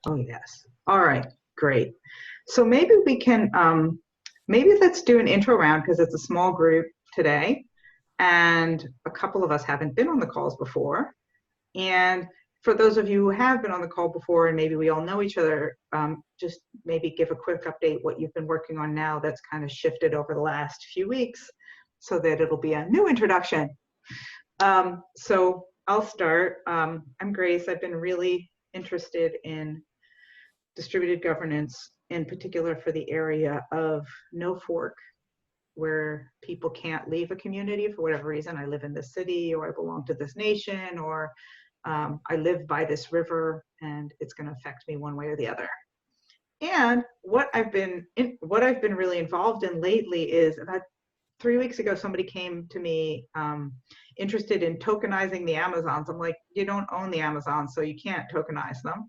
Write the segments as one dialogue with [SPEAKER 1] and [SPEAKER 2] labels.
[SPEAKER 1] Oh, yes. All right, great. So maybe we can, maybe let's do an intro round because it's a small group today, and a couple of us haven't been on the calls before. And for those of you who have been on the call before, and maybe we all know each other, just maybe give a quick update what you've been working on now that's kind of shifted over the last few weeks so that it'll be a new introduction. So I'll start. I'm Grace. I've been really interested in distributed governance, in particular for the area of no fork, where people can't leave a community for whatever reason. I live in this city, or I belong to this nation, or I live by this river, and it's going to affect me one way or the other. And what I've been really involved in lately is about 3 weeks ago, somebody came to me interested in tokenizing the Amazons. I'm like, you don't own the Amazons, so you can't tokenize them.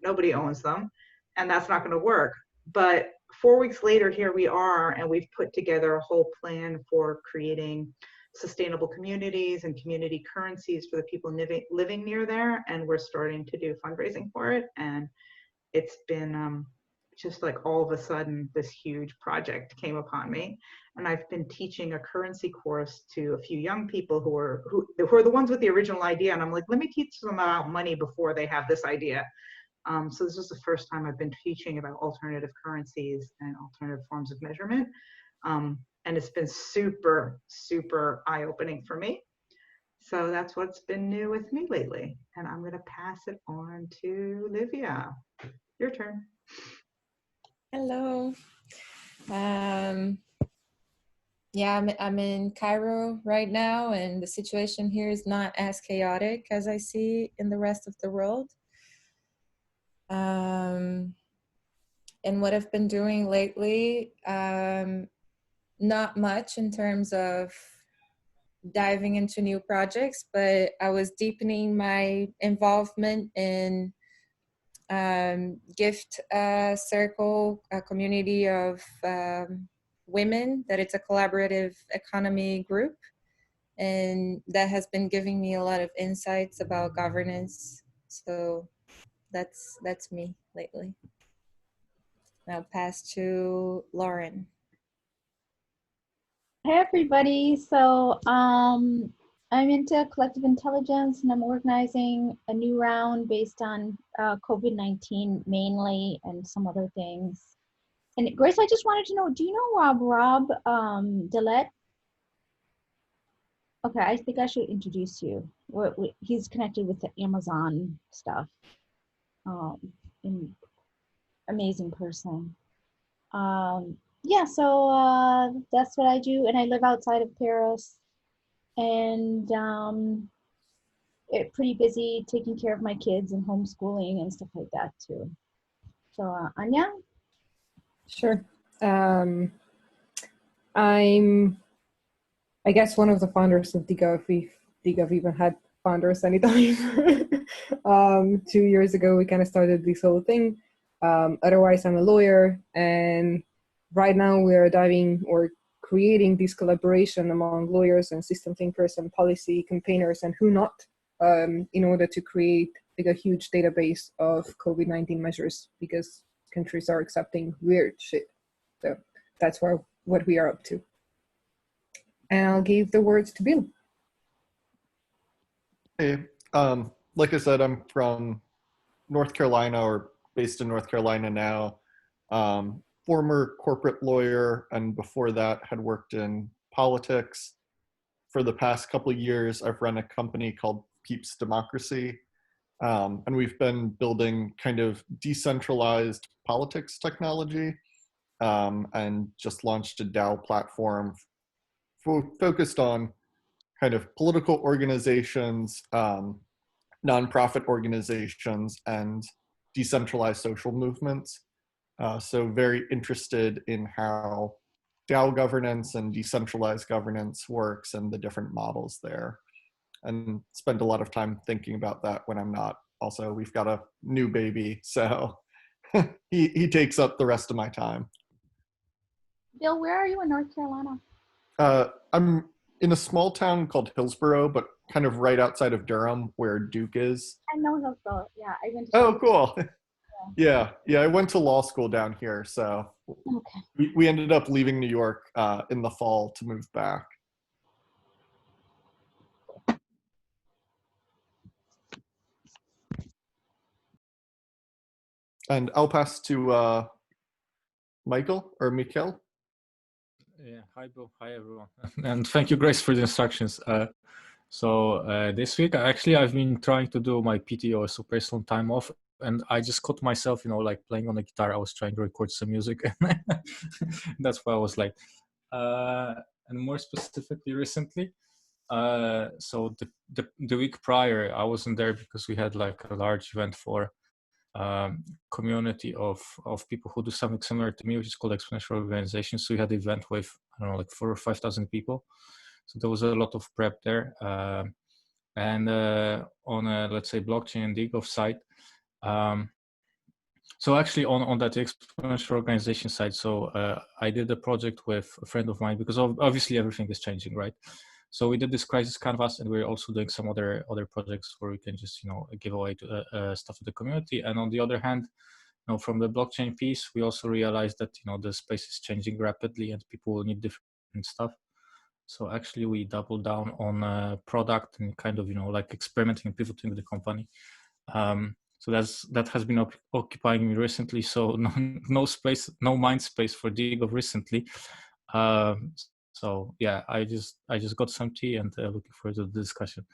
[SPEAKER 1] Nobody owns them, and that's not going to work. But 4 weeks later, here we are, and we've put together a whole plan for creating sustainable communities and community currencies for the people living near there. And we're starting to do fundraising for it. And it's been just like all of a sudden, this huge project came upon me. And I've been teaching a currency course to a few young people who are the ones with the original idea. And I'm like, let me teach them about money before they have this idea. So this is the first time I've been teaching about alternative currencies and alternative forms of measurement. And it's been super, super eye-opening for me. So that's what's been new with me lately. And I'm going to pass it on to Livia. Your turn.
[SPEAKER 2] Hello. Yeah, I'm in Cairo right now, and the situation here is not as chaotic as I see in the rest of the world. And what I've been doing lately, not much in terms of diving into new projects, but I was deepening my involvement in gift circle, a community of women, that it's a collaborative economy group, and that has been giving me a lot of insights about governance. So that's me lately. Now pass to Lauren.
[SPEAKER 3] Hey everybody, so I'm into collective intelligence, and I'm organizing a new round based on COVID-19 mainly, and some other things. And Grace, I just wanted to know, do you know Rob Dillette? Okay, I think I should introduce you. He's connected with the Amazon stuff. Amazing person. Yeah, so that's what I do, and I live outside of Paris, and pretty busy taking care of my kids and homeschooling and stuff like that too. So Anya?
[SPEAKER 4] Sure. I'm, I guess, one of the founders of DGov. DGov even had founders anytime. 2 years ago, we kind of started this whole thing. Otherwise, I'm a lawyer, and right now we are diving or creating this collaboration among lawyers and system thinkers and policy campaigners and who not, in order to create like a huge database of COVID-19 measures, because countries are accepting weird shit. So that's what we are up to. And I'll give the words to Bill.
[SPEAKER 5] Hey, like I said, I'm from North Carolina, or based in North Carolina now. Former corporate lawyer, and before that had worked in politics. For the past couple of years, I've run a company called Peeps Democracy, and we've been building kind of decentralized politics technology, and just launched a DAO platform focused on kind of political organizations, nonprofit organizations, and decentralized social movements. So very interested in how DAO governance and decentralized governance works and the different models there. And spend a lot of time thinking about that when I'm not. Also, we've got a new baby, so he takes up the rest of my time.
[SPEAKER 3] Bill, where are you in North Carolina?
[SPEAKER 5] I'm in a small town called Hillsborough, but kind of right outside of Durham, where Duke is.
[SPEAKER 3] I know Hillsborough. Yeah, I went to
[SPEAKER 5] Oh,
[SPEAKER 3] school.
[SPEAKER 5] cool. Yeah, yeah. I went to law school down here, so
[SPEAKER 3] Okay.
[SPEAKER 5] we ended up leaving New York in the fall to move back. And I'll pass to Michael or Mikkel.
[SPEAKER 6] Yeah, hi Bill, hi everyone, and thank you, Grace, for the instructions. This week, actually, I've been trying to do my PTO, so personal time off, and I just caught myself, like playing on the guitar. I was trying to record some music. That's why I was late. And more specifically, recently, so the week prior, I wasn't there because we had like a large event for community of people who do something similar to me, which is called exponential organization. So we had an event with, I don't know, like 4,000 or 5,000 people. So there was a lot of prep there. And on a, let's say, blockchain and DeGov site. So actually on that exponential organization side, so I did a project with a friend of mine, because obviously everything is changing, right? So we did this crisis canvas, and we're also doing some other projects where we can just give away to, stuff to the community. And on the other hand, from the blockchain piece, we also realized that the space is changing rapidly, and people will need different stuff. So actually, we doubled down on product and kind of like experimenting and pivoting with the company. So that has been occupying me recently. So no mind space for DeGov recently. So yeah, I just got some tea and looking forward to the discussion.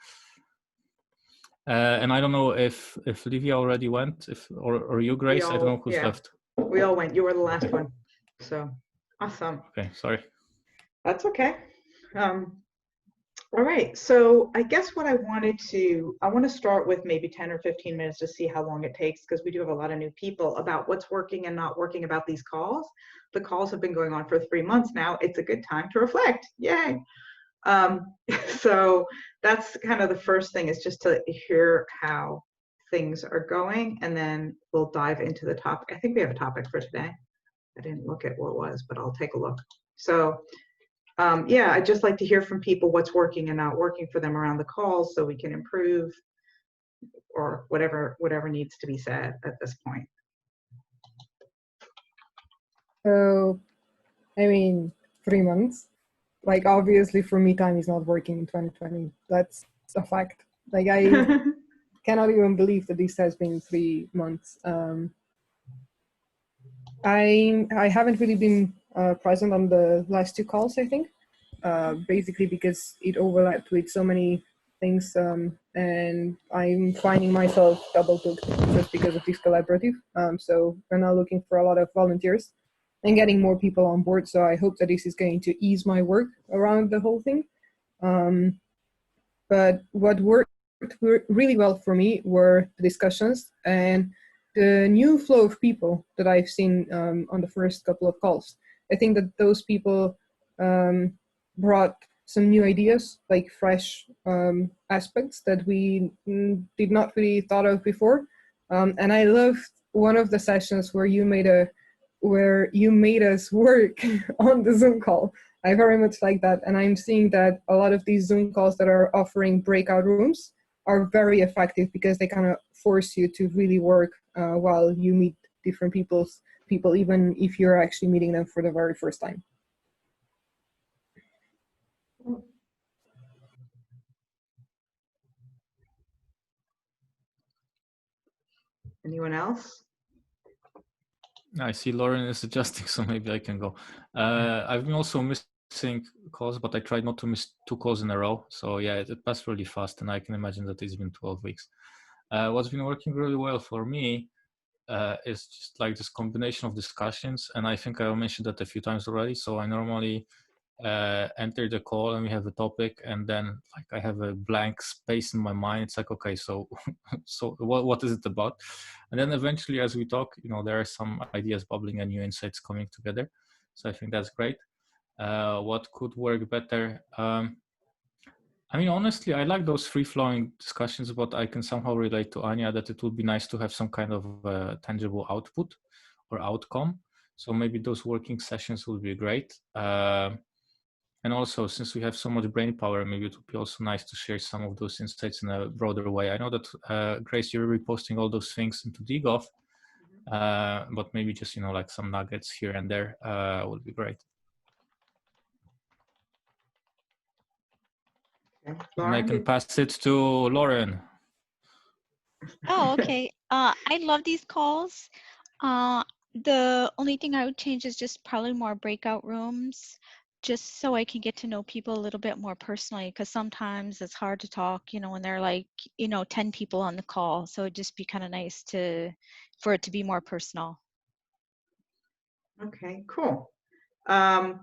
[SPEAKER 6] And I don't know if Livia already went, or you, Grace. I don't know who's left.
[SPEAKER 1] We all went. You were the last one. So awesome.
[SPEAKER 6] Okay, sorry.
[SPEAKER 1] That's okay. All right. So I guess what I want to start with maybe 10 or 15 minutes to see how long it takes, because we do have a lot of new people, about what's working and not working about these calls. The calls have been going on for 3 months now. It's a good time to reflect. Yay. So that's kind of the first thing, is just to hear how things are going, and then we'll dive into the topic. I think we have a topic for today. I didn't look at what it was, but I'll take a look. So yeah, I'd just like to hear from people what's working and not working for them around the calls, so we can improve, or whatever needs to be said at this point.
[SPEAKER 4] So, I mean, 3 months. Like, obviously, for me, time is not working in 2020. That's a fact. Like, I cannot even believe that this has been 3 months. I haven't really been present on the last 2 calls, I think, basically because it overlapped with so many things, and I'm finding myself double booked just because of this collaborative. So we're now looking for a lot of volunteers and getting more people on board. So I hope that this is going to ease my work around the whole thing. But what worked really well for me were the discussions and the new flow of people that I've seen on the first couple of calls. I think that those people brought some new ideas, like fresh aspects that we did not really thought of before. And I loved one of the sessions where you made us work on the Zoom call. I very much like that. And I'm seeing that a lot of these Zoom calls that are offering breakout rooms are very effective, because they kind of force you to really work while you meet different people, even if you're actually meeting them for the very first time.
[SPEAKER 1] Anyone else?
[SPEAKER 6] I see Lauren is adjusting, so maybe I can go. I've been also missing calls, but I tried not to miss 2 calls in a row. So yeah, it passed really fast, and I can imagine that it's been 12 weeks. What's been working really well for me is just like this combination of discussions, and I think I mentioned that a few times already. So I normally enter the call and we have a topic, and then like I have a blank space in my mind. It's like, okay, so what is it about? And then eventually, as we talk, there are some ideas bubbling and new insights coming together. So I think that's great. What could work better? I mean, honestly, I like those free-flowing discussions, but I can somehow relate to Anya that it would be nice to have some kind of tangible output or outcome. So maybe those working sessions would be great. And also, since we have so much brain power, maybe it would be also nice to share some of those insights in a broader way. I know that, Grace, you're reposting all those things into DGov, but maybe just, like some nuggets here and there would be great.
[SPEAKER 1] Okay.
[SPEAKER 6] And I
[SPEAKER 1] Lauren,
[SPEAKER 6] can pass it to Lauren.
[SPEAKER 7] Oh, okay. I love these calls. The only thing I would change is just probably more breakout rooms, just so I can get to know people a little bit more personally, because sometimes it's hard to talk, when there are like, 10 people on the call. So it'd just be kind of nice for it to be more personal.
[SPEAKER 1] okay, cool.
[SPEAKER 7] And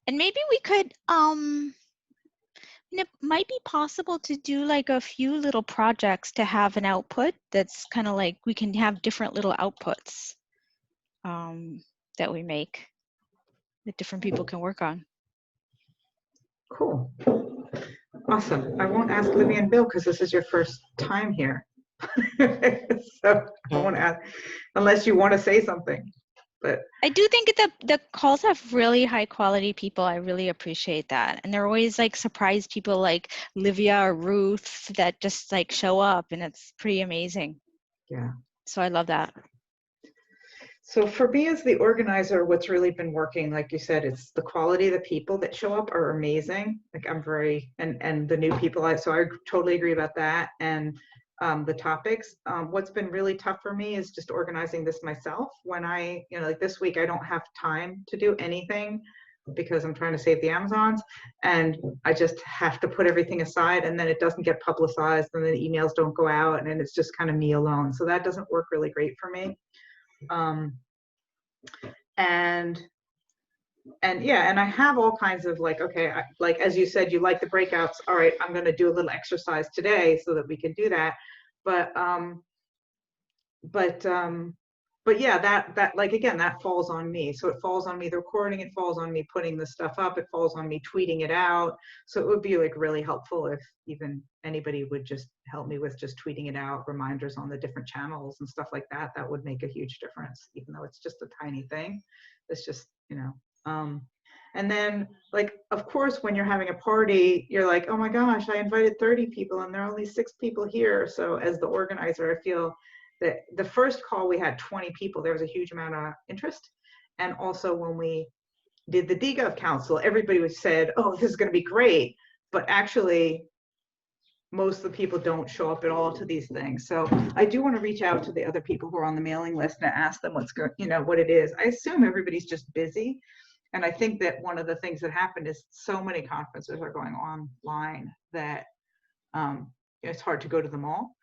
[SPEAKER 7] maybe we could, it might be possible to do like a few little projects to have an output that's kind of like we can have different little outputs that we make that different people can work on.
[SPEAKER 1] Cool. Awesome. I won't ask Livy and Bill because this is your first time here. So I won't ask unless you want to say something. But
[SPEAKER 7] I do think that the calls have really high quality people. I really appreciate that. And they're always like surprise people like Livia or Ruth that just like show up, and it's pretty amazing.
[SPEAKER 1] yeah.
[SPEAKER 7] So I love that.
[SPEAKER 1] So for me as the organizer, what's really been working, like you said, it's the quality of the people that show up are amazing. Like I'm very, and the new people, so I totally agree about that. And the topics, what's been really tough for me is just organizing this myself. When I, like this week, I don't have time to do anything because I'm trying to save the Amazons, and I just have to put everything aside, and then it doesn't get publicized, and then the emails don't go out, and then it's just kind of me alone. So that doesn't work really great for me. And yeah, and I have all kinds of like, okay, like as you said, you like the breakouts. All right, I'm going to do a little exercise today so that we can do that. But yeah, that like again, that falls on me. So it falls on me the recording. It falls on me putting the stuff up. It falls on me tweeting it out. So it would be like really helpful if even anybody would just help me with just tweeting it out, reminders on the different channels and stuff like that. That would make a huge difference, even though it's just a tiny thing. It's just, and then like, of course, when you're having a party, you're like, oh my gosh, I invited 30 people and there are only 6 people here. So as the organizer, I feel that the first call we had 20 people, there was a huge amount of interest. And also when we did the DGov Council, everybody said, oh, this is going to be great. But actually, most of the people don't show up at all to these things. So I do want to reach out to the other people who are on the mailing list and ask them what's good, what it is. I assume everybody's just busy. And I think that one of the things that happened is so many conferences are going online that it's hard to go to them all.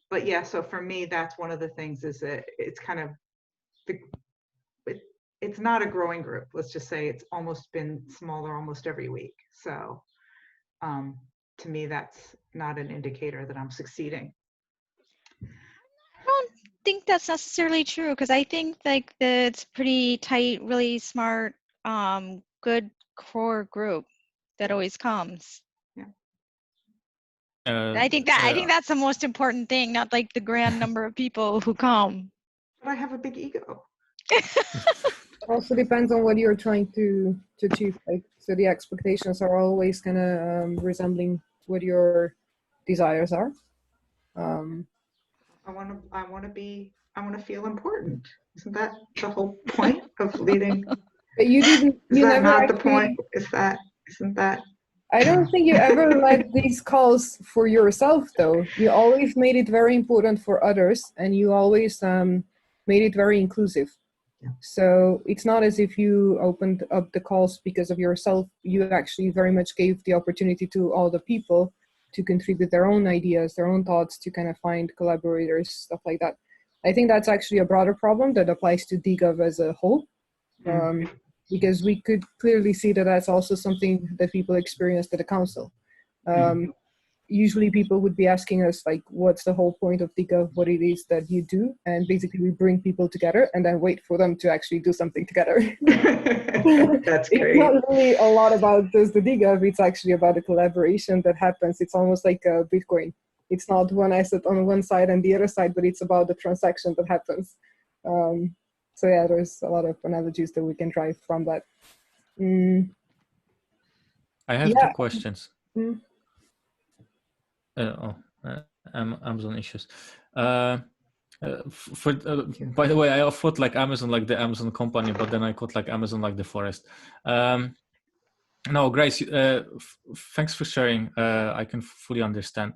[SPEAKER 1] But yeah, so for me, that's one of the things is that it's kind of, it's not a growing group. Let's just say it's almost been smaller almost every week. So to me, that's not an indicator that I'm succeeding.
[SPEAKER 7] I don't think that's necessarily true, because I think like it's pretty tight, really smart, good core group that always comes. I think that's the most important thing, not like the grand number of people who come.
[SPEAKER 1] But I have a big ego.
[SPEAKER 4] Also depends on what you're trying to achieve. Like, so the expectations are always kind of resembling what your desires are.
[SPEAKER 1] I want to feel important. Isn't that the whole point of leading?
[SPEAKER 4] But you didn't.
[SPEAKER 1] Is
[SPEAKER 4] You
[SPEAKER 1] that
[SPEAKER 4] never
[SPEAKER 1] not
[SPEAKER 4] actually,
[SPEAKER 1] the point? Isn't that?
[SPEAKER 4] I don't think you ever led these calls for yourself, though. You always made it very important for others, and you always made it very inclusive.
[SPEAKER 1] Yeah.
[SPEAKER 4] So it's not as if you opened up the calls because of yourself. You actually very much gave the opportunity to all the people to contribute their own ideas, their own thoughts, to kind of find collaborators, stuff like that. I think that's actually a broader problem that applies to DGov as a whole. Because we could clearly see that that's also something that people experienced at the council. Usually people would be asking us, like, what's the whole point of DGov, what it is that you do? And basically we bring people together and then wait for them to actually do something together.
[SPEAKER 1] That's great.
[SPEAKER 4] It's not really a lot about just the DGov, it's actually about the collaboration that happens. It's almost like Bitcoin. It's not one asset on one side and the other side, but it's about the transaction that happens. So yeah, there's a lot of analogies that we can drive from that.
[SPEAKER 6] I have
[SPEAKER 4] Yeah.
[SPEAKER 6] two questions.
[SPEAKER 4] Mm.
[SPEAKER 6] Amazon issues. By the way, I thought like Amazon, like the Amazon company, but then I thought like Amazon, like the forest. No, Grace, thanks for sharing. I can fully understand.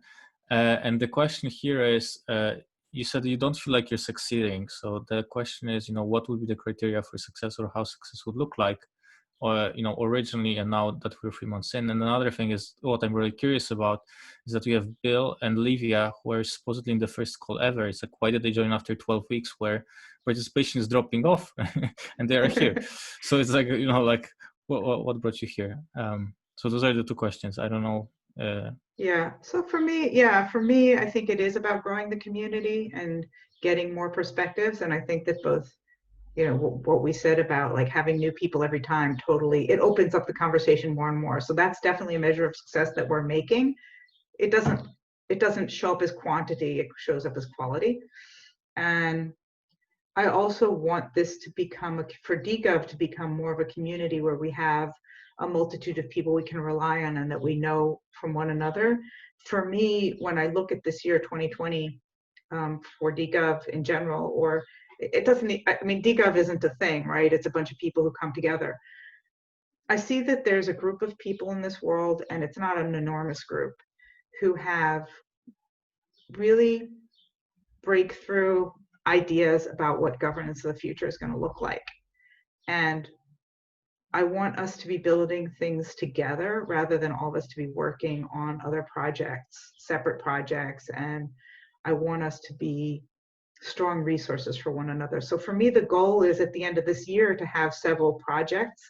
[SPEAKER 6] And the question here is, you said you don't feel like you're succeeding. So the question is, what would be the criteria for success, or how success would look like, or originally, and now that we're 3 months in. And another thing is, what I'm really curious about is that we have Bill and Livia, who are supposedly in the first call ever. It's like, why did they join after 12 weeks where participation is dropping off and they are here? So it's like, like, what brought you here? So those are the two questions. I don't know.
[SPEAKER 1] Yeah. So for me, I think it is about growing the community and getting more perspectives. And I think that both, what we said about like having new people every time, totally, it opens up the conversation more and more. So that's definitely a measure of success that we're making. It doesn't show up as quantity, it shows up as quality. And I also want this to become, for DGov to become more of a community where we have a multitude of people we can rely on and that we know from one another. For me, when I look at this year, 2020, for DGov in general, or it doesn't, I mean, DGov isn't a thing, right? It's a bunch of people who come together. I see that there's a group of people in this world, and it's not an enormous group, who have really breakthrough ideas about what governance of the future is going to look like. And I want us to be building things together rather than all of us to be working on other projects, separate projects. And I want us to be strong resources for one another. So for me, the goal is at the end of this year to have several projects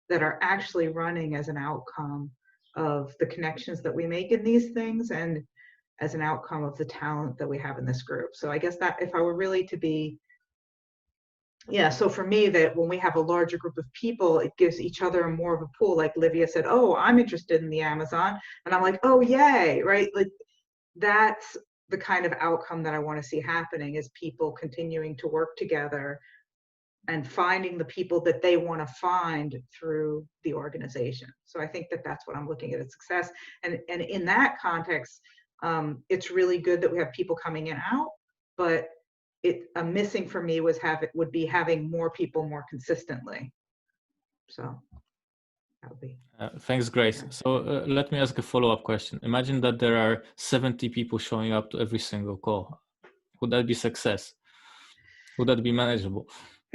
[SPEAKER 1] that are actually running as an outcome of the connections that we make in these things and as an outcome of the talent that we have in this group. So I guess that if I were really to be, so for me, that when we have a larger group of people, it gives each other more of a pool. Like Livia said, oh, I'm interested in the Amazon. And I'm like, oh, yay, right? Like that's the kind of outcome that I want to see happening, is people continuing to work together and finding the people that they want to find through the organization. So I think that that's what I'm looking at as success. And in that context, it's really good that we have people coming in and out, but a missing for me would be having more people more consistently. So that would be.
[SPEAKER 6] Thanks, Grace. So let me ask a follow-up question. Imagine that there are 70 people showing up to every single call. Would that be success? Would that be manageable?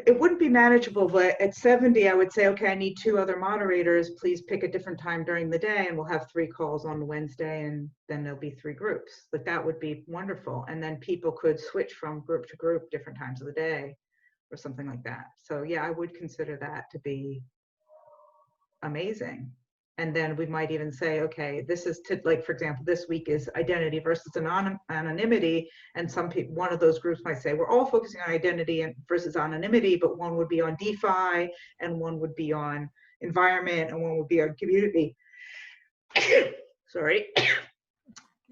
[SPEAKER 1] It wouldn't be manageable, but at 70, I would say, okay, I need 2 other moderators. Please pick a different time during the day, and we'll have 3 calls on Wednesday, and then there'll be 3 groups. Like that would be wonderful. And then people could switch from group to group different times of the day or something like that. So yeah, I would consider that to be amazing. And then we might even say, okay, this is like, for example, this week is identity versus anonymity. And some people, one of those groups might say, we're all focusing on identity versus anonymity, but one would be on DeFi and one would be on environment and one would be on community. Sorry.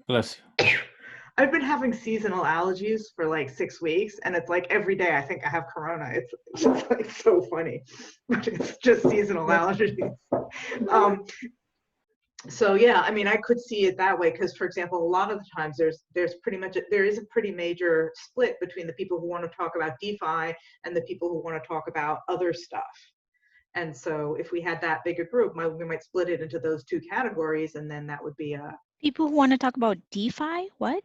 [SPEAKER 6] Bless you.
[SPEAKER 1] I've been having seasonal allergies for like 6 weeks, and it's like every day I think I have corona. It's just like so funny, but it's just seasonal allergies. So yeah, I mean, I could see it that way because, for example, a lot of the times there is a pretty major split between the people who want to talk about DeFi and the people who want to talk about other stuff. And so if we had that bigger group, we might split it into those 2 categories, and then that would be a
[SPEAKER 7] People who want to talk about DeFi, what?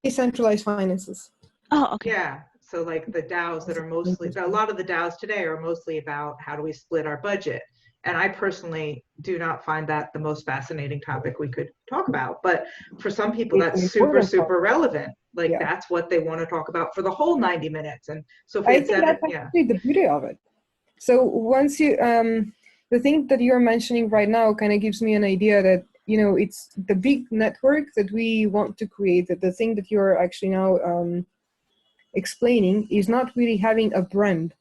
[SPEAKER 4] Decentralized finances.
[SPEAKER 7] Oh, okay.
[SPEAKER 1] Yeah, so like the DAOs that are mostly, a lot of the DAOs today are mostly about how do we split our budget. And I personally do not find that the most fascinating topic we could talk about. But for some people, that's super, super relevant. Like that's what they want to talk about for the whole 90 minutes. And so if we had
[SPEAKER 4] that's actually the beauty of it. So once you, the thing that you're mentioning right now kind of gives me an idea that, it's the big network that we want to create, that the thing that you're actually now explaining is not really having a brand.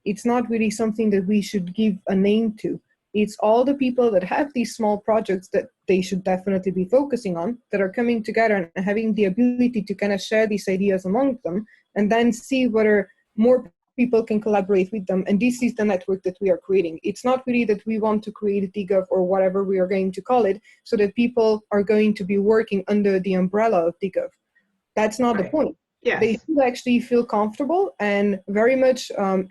[SPEAKER 4] It's not really something that we should give a name to. It's all the people that have these small projects that they should definitely be focusing on, that are coming together and having the ability to kind of share these ideas among them, and then see whether more people can collaborate with them. And this is the network that we are creating. It's not really that we want to create DGov or whatever we are going to call it, so that people are going to be working under the umbrella of DGov. That's not the point.
[SPEAKER 1] Yes.
[SPEAKER 4] They should actually feel comfortable and very much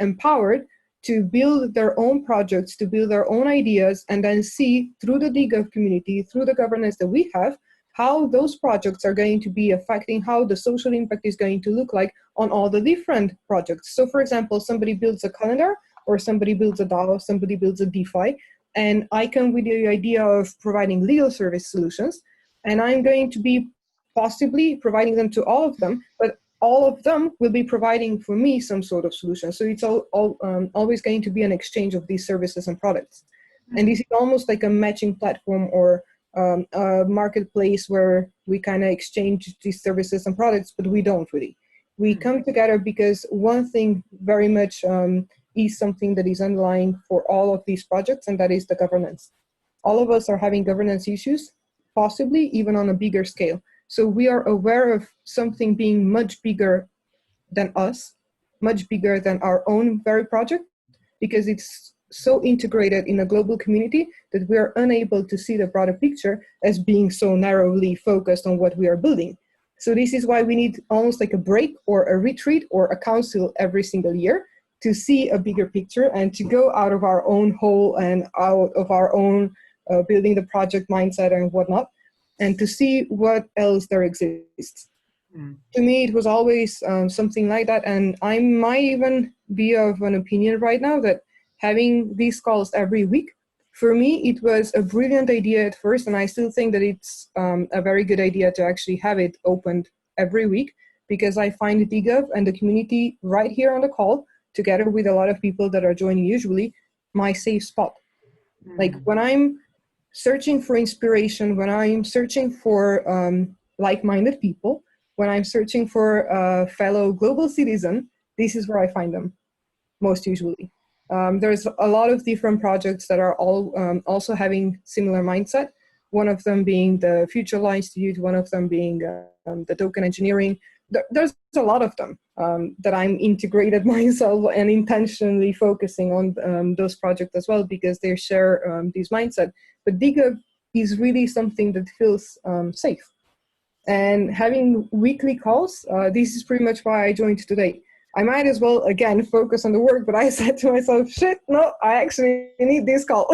[SPEAKER 4] empowered to build their own projects, to build their own ideas, and then see through the DGov community, through the governance that we have, how those projects are going to be affecting how the social impact is going to look like on all the different projects. So for example, somebody builds a calendar, or somebody builds a DAO, somebody builds a DeFi, and I come with the idea of providing legal service solutions, and I'm going to be possibly providing them to all of them, but all of them will be providing for me some sort of solution. So it's always going to be an exchange of these services and products. And this is almost like a matching platform or a marketplace where we kind of exchange these services and products, but we don't really. We come together because one thing very much is something that is underlying for all of these projects, and that is the governance. All of us are having governance issues, possibly even on a bigger scale. So we are aware of something being much bigger than us, much bigger than our own very project, because it's so integrated in a global community that we are unable to see the broader picture as being so narrowly focused on what we are building. So this is why we need almost like a break or a retreat or a council every single year to see a bigger picture and to go out of our own hole and out of our own building the project mindset and whatnot, and to see what else there exists. To me, it was always something like that. And I might even be of an opinion right now that having these calls every week, for me, it was a brilliant idea at first. And I still think that it's a very good idea to actually have it opened every week, because I find DGov and the community right here on the call, together with a lot of people that are joining usually, my safe spot. Like when I'm searching for inspiration, when I'm searching for like-minded people, when I'm searching for a fellow global citizen, this is where I find them most usually. There's a lot of different projects that are all also having similar mindset. One of them being the Future Law Institute, one of them being the token engineering. There's a lot of them that I'm integrated myself and intentionally focusing on those projects as well, because they share this mindset. But DGov is really something that feels safe. And having weekly calls, this is pretty much why I joined today. I might as well, again, focus on the work, but I said to myself, shit, no, I actually need this call.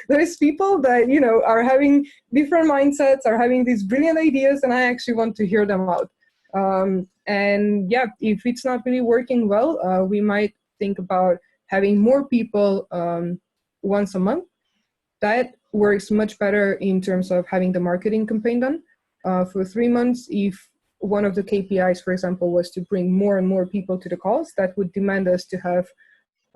[SPEAKER 4] There's people that, you know, are having different mindsets, are having these brilliant ideas, and I actually want to hear them out. And yeah, if it's not really working well, we might think about having more people once a month. That works much better in terms of having the marketing campaign done. For 3 months, if one of the KPIs, for example, was to bring more and more people to the calls, that would demand us to have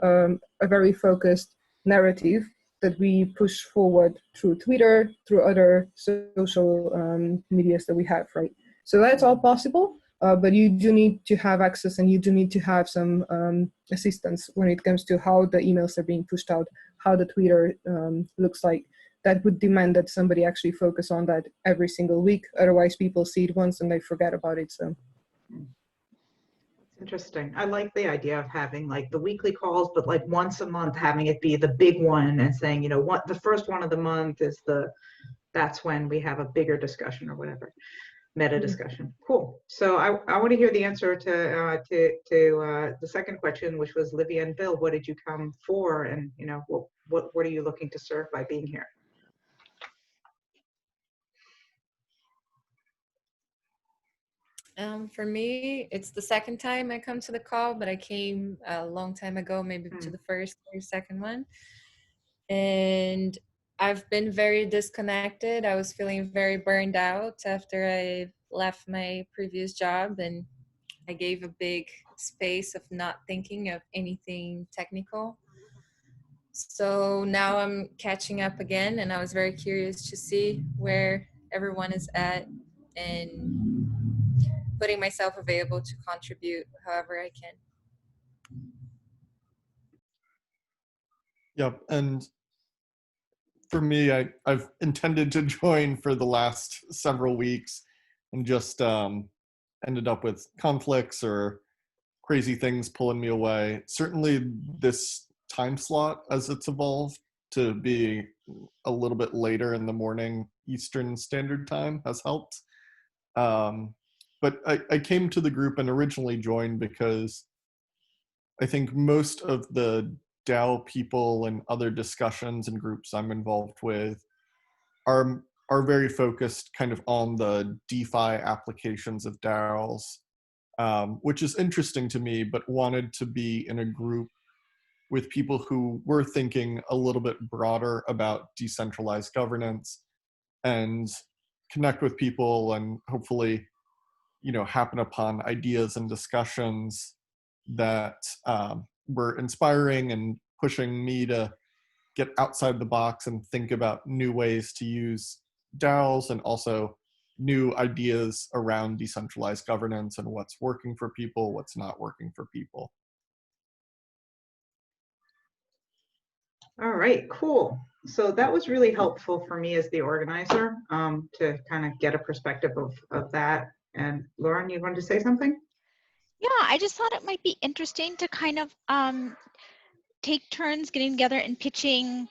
[SPEAKER 4] a very focused narrative that we push forward through Twitter, through other social medias that we have, right? So that's all possible, but you do need to have access, and you do need to have some assistance when it comes to how the emails are being pushed out, how the Twitter looks like. That would demand that somebody actually focus on that every single week. Otherwise, people see it once and they forget about it. So.
[SPEAKER 1] Interesting. I like the idea of having like the weekly calls, but like once a month, having it be the big one and saying, you know, what the first one of the month is that's when we have a bigger discussion or whatever, meta discussion. Cool. So I want to hear the answer to the second question, which was Livia and Bill. What did you come for, and you know, what are you looking to serve by being here?
[SPEAKER 2] For me, it's the second time I come to the call, but I came a long time ago, maybe to the first or second one. And I've been very disconnected. I was feeling very burned out after I left my previous job, and I gave a big space of not thinking of anything technical. So now I'm catching up again, and I was very curious to see where everyone is at and putting myself available to contribute however I can.
[SPEAKER 5] Yep, and for me, I've intended to join for the last several weeks and just ended up with conflicts or crazy things pulling me away. Certainly this time slot as it's evolved to be a little bit later in the morning Eastern Standard Time has helped. But I came to the group and originally joined because I think most of the DAO people and other discussions and groups I'm involved with are very focused kind of on the DeFi applications of DAOs, which is interesting to me, but wanted to be in a group with people who were thinking a little bit broader about decentralized governance and connect with people and hopefully, happen upon ideas and discussions that were inspiring and pushing me to get outside the box and think about new ways to use DAOs and also new ideas around decentralized governance and what's working for people, what's not working for people.
[SPEAKER 1] All right, cool. So that was really helpful for me as the organizer to kind of get a perspective of that. And Lauren, you wanted to say something?
[SPEAKER 7] Yeah, I just thought it might be interesting to kind of take turns getting together and pitching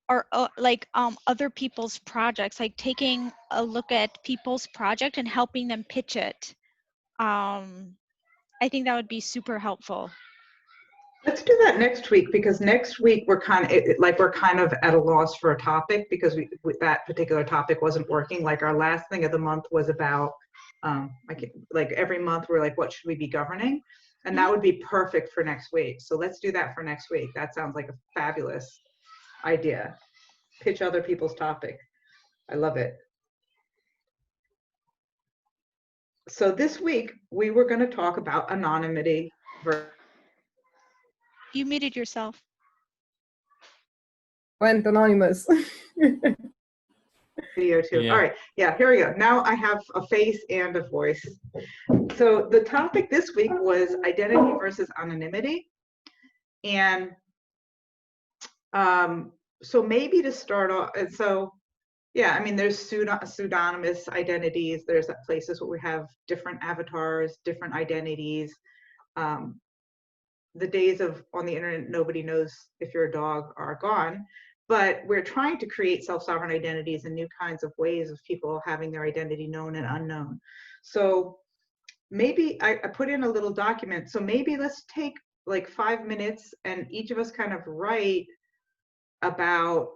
[SPEAKER 7] or other people's projects, like taking a look at people's project and helping them pitch it. I think that would be super helpful.
[SPEAKER 1] Let's do that next week, because next week we're kind of at a loss for a topic because that particular topic wasn't working. Like our last thing of the month was about like every month we're like, what should we be governing? And that would be perfect for next week. So let's do that for next week. That sounds like a fabulous idea. Pitch other people's topic. I love it. So this week we were going to talk about anonymity.
[SPEAKER 7] You muted yourself.
[SPEAKER 4] Went anonymous.
[SPEAKER 1] Video too.
[SPEAKER 6] Yeah.
[SPEAKER 1] All right. Yeah, here we go. Now I have a face and a voice. So the topic this week was identity versus anonymity. And so maybe to start off, and so, yeah, I mean, there's pseudonymous identities. There's places where we have different avatars, different identities. The days of on the internet, nobody knows if you're a dog are gone. But we're trying to create self-sovereign identities and new kinds of ways of people having their identity known and unknown. So maybe I put in a little document. So maybe let's take like 5 minutes and each of us kind of write about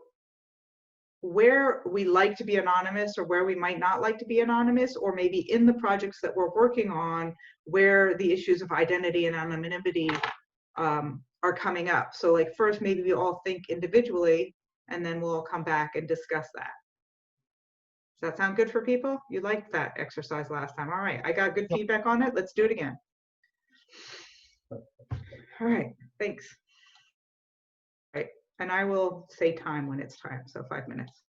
[SPEAKER 1] where we like to be anonymous or where we might not like to be anonymous, or maybe in the projects that we're working on where the issues of identity and anonymity are coming up. So like first, maybe we all think individually, and then we'll all come back and discuss that. Does that sound good for people? You liked that exercise last time. All right, I got good feedback on it. Let's do it again. All right, thanks. All right, and I will say time when it's time, so 5 minutes.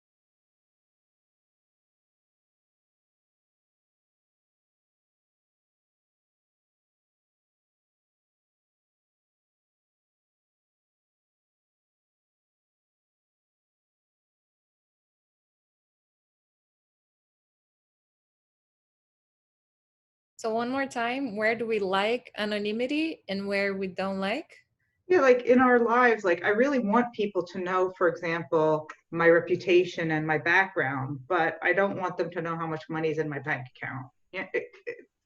[SPEAKER 2] So one more time, where do we like anonymity and where we don't like?
[SPEAKER 1] Yeah, like in our lives, like I really want people to know, for example, my reputation and my background, but I don't want them to know how much money is in my bank account. Yeah,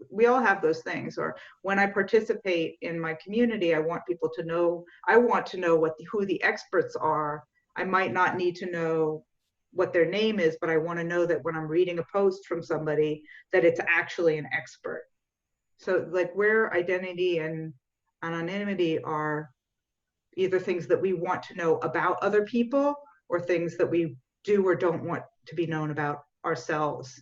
[SPEAKER 1] we all have those things. Or when I participate in my community, I want people to know, I want to know who the experts are. I might not need to know what their name is, but I want to know that when I'm reading a post from somebody, that it's actually an expert. So like where identity and anonymity are either things that we want to know about other people or things that we do or don't want to be known about ourselves.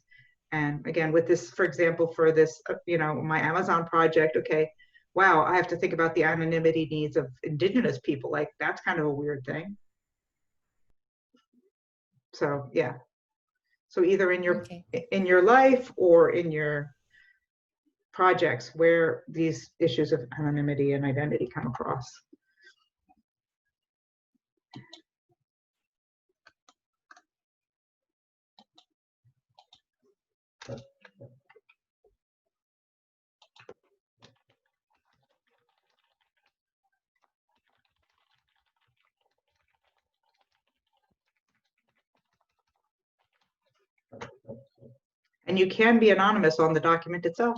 [SPEAKER 1] And again, with this, for example, for this, my Amazon project, okay, wow, I have to think about the anonymity needs of Indigenous people. Like that's kind of a weird thing. So yeah. So either in your life or in your projects where these issues of anonymity and identity come across. And you can be anonymous on the document itself.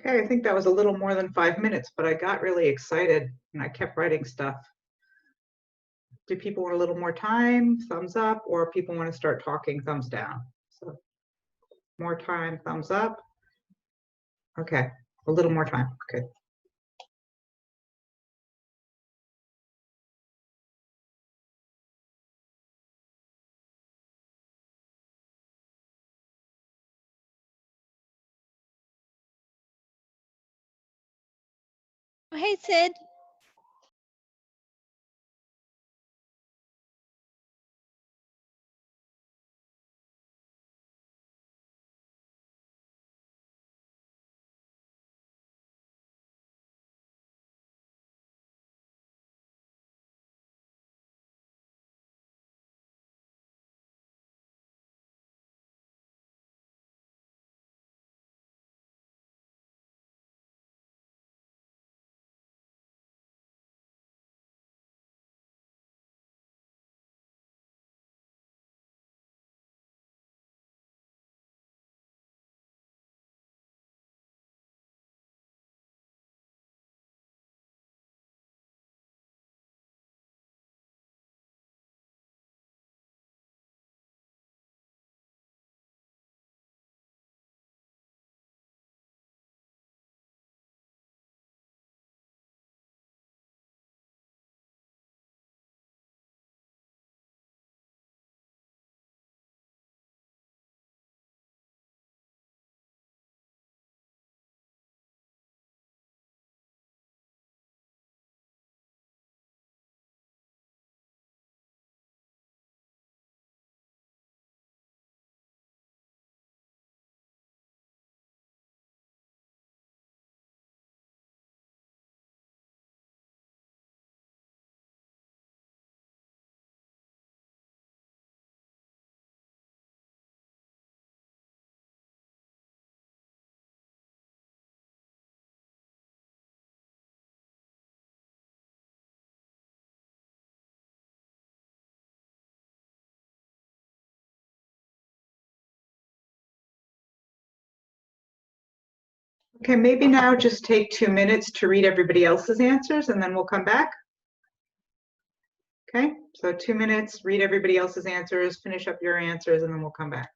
[SPEAKER 1] Okay, I think that was a little more than 5 minutes, but I got really excited and I kept writing stuff. Do people want a little more time? Thumbs up, or people want to start talking? Thumbs down. So more time, thumbs up. Okay, a little more time. Okay.
[SPEAKER 7] hey, Sid.
[SPEAKER 1] Okay, maybe now just take 2 minutes to read everybody else's answers and then we'll come back. Okay, so 2 minutes, read everybody else's answers, finish up your answers, and then we'll come back.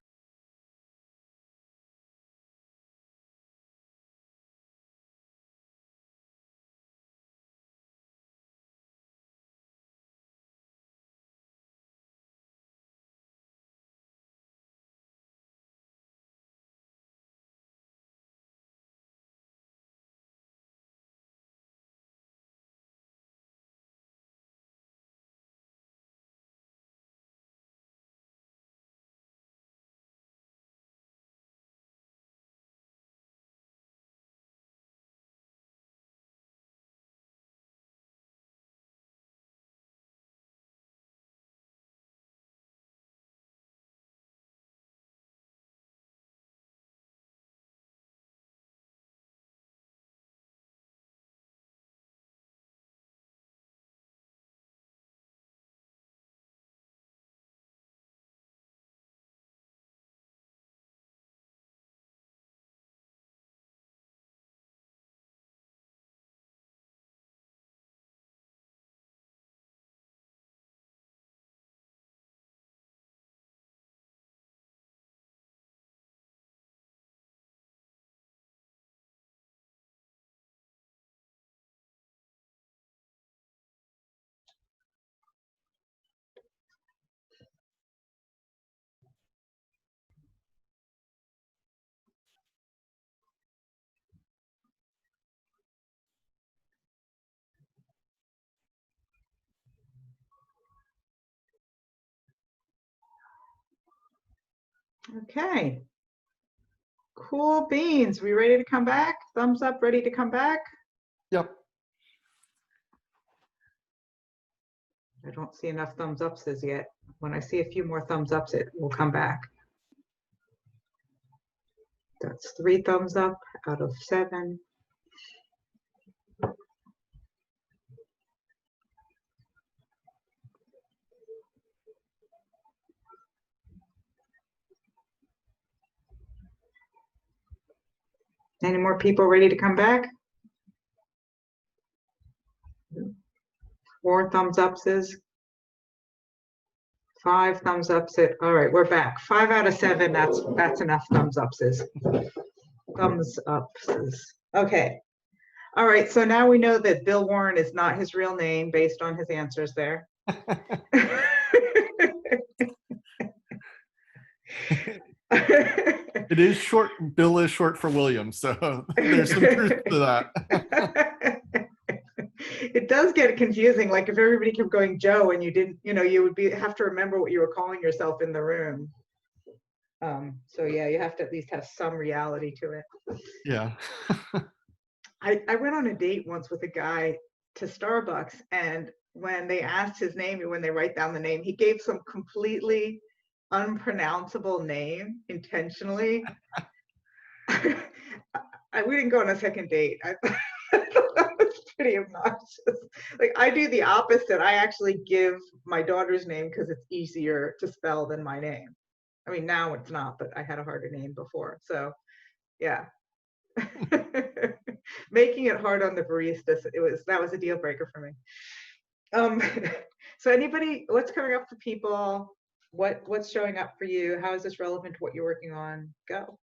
[SPEAKER 1] Okay. Cool beans. We ready to come back? Thumbs up, ready to come back?
[SPEAKER 5] Yep.
[SPEAKER 1] I don't see enough thumbs ups as yet. When I see a few more thumbs ups, it will come back. That's 3 thumbs up out of 7. Any more people ready to come back? 4 thumbs ups is 5 thumbs ups. All right, we're back. 5 out of 7. That's enough thumbs ups is. Thumbs ups is. Okay. All right. So now we know that Bill Warren is not his real name based on his answers there.
[SPEAKER 5] It is short. Bill is short for William, so there's some truth to that.
[SPEAKER 1] it does get confusing. Like if everybody kept going Joe and you didn't, you would have to remember what you were calling yourself in the room. So yeah, you have to at least have some reality to it.
[SPEAKER 5] Yeah.
[SPEAKER 1] I went on a date once with a guy to Starbucks, and when they asked his name and when they write down the name, he gave some completely unpronounceable name intentionally. We didn't go on a second date. I thought that was pretty obnoxious. Like I do the opposite. I actually give my daughter's name because it's easier to spell than my name. I mean, now it's not, but I had a harder name before. So yeah. Making it hard on the baristas, that was a deal breaker for me. So anybody, what's coming up for people? What's showing up for you? How is this relevant to what you're working on? Go.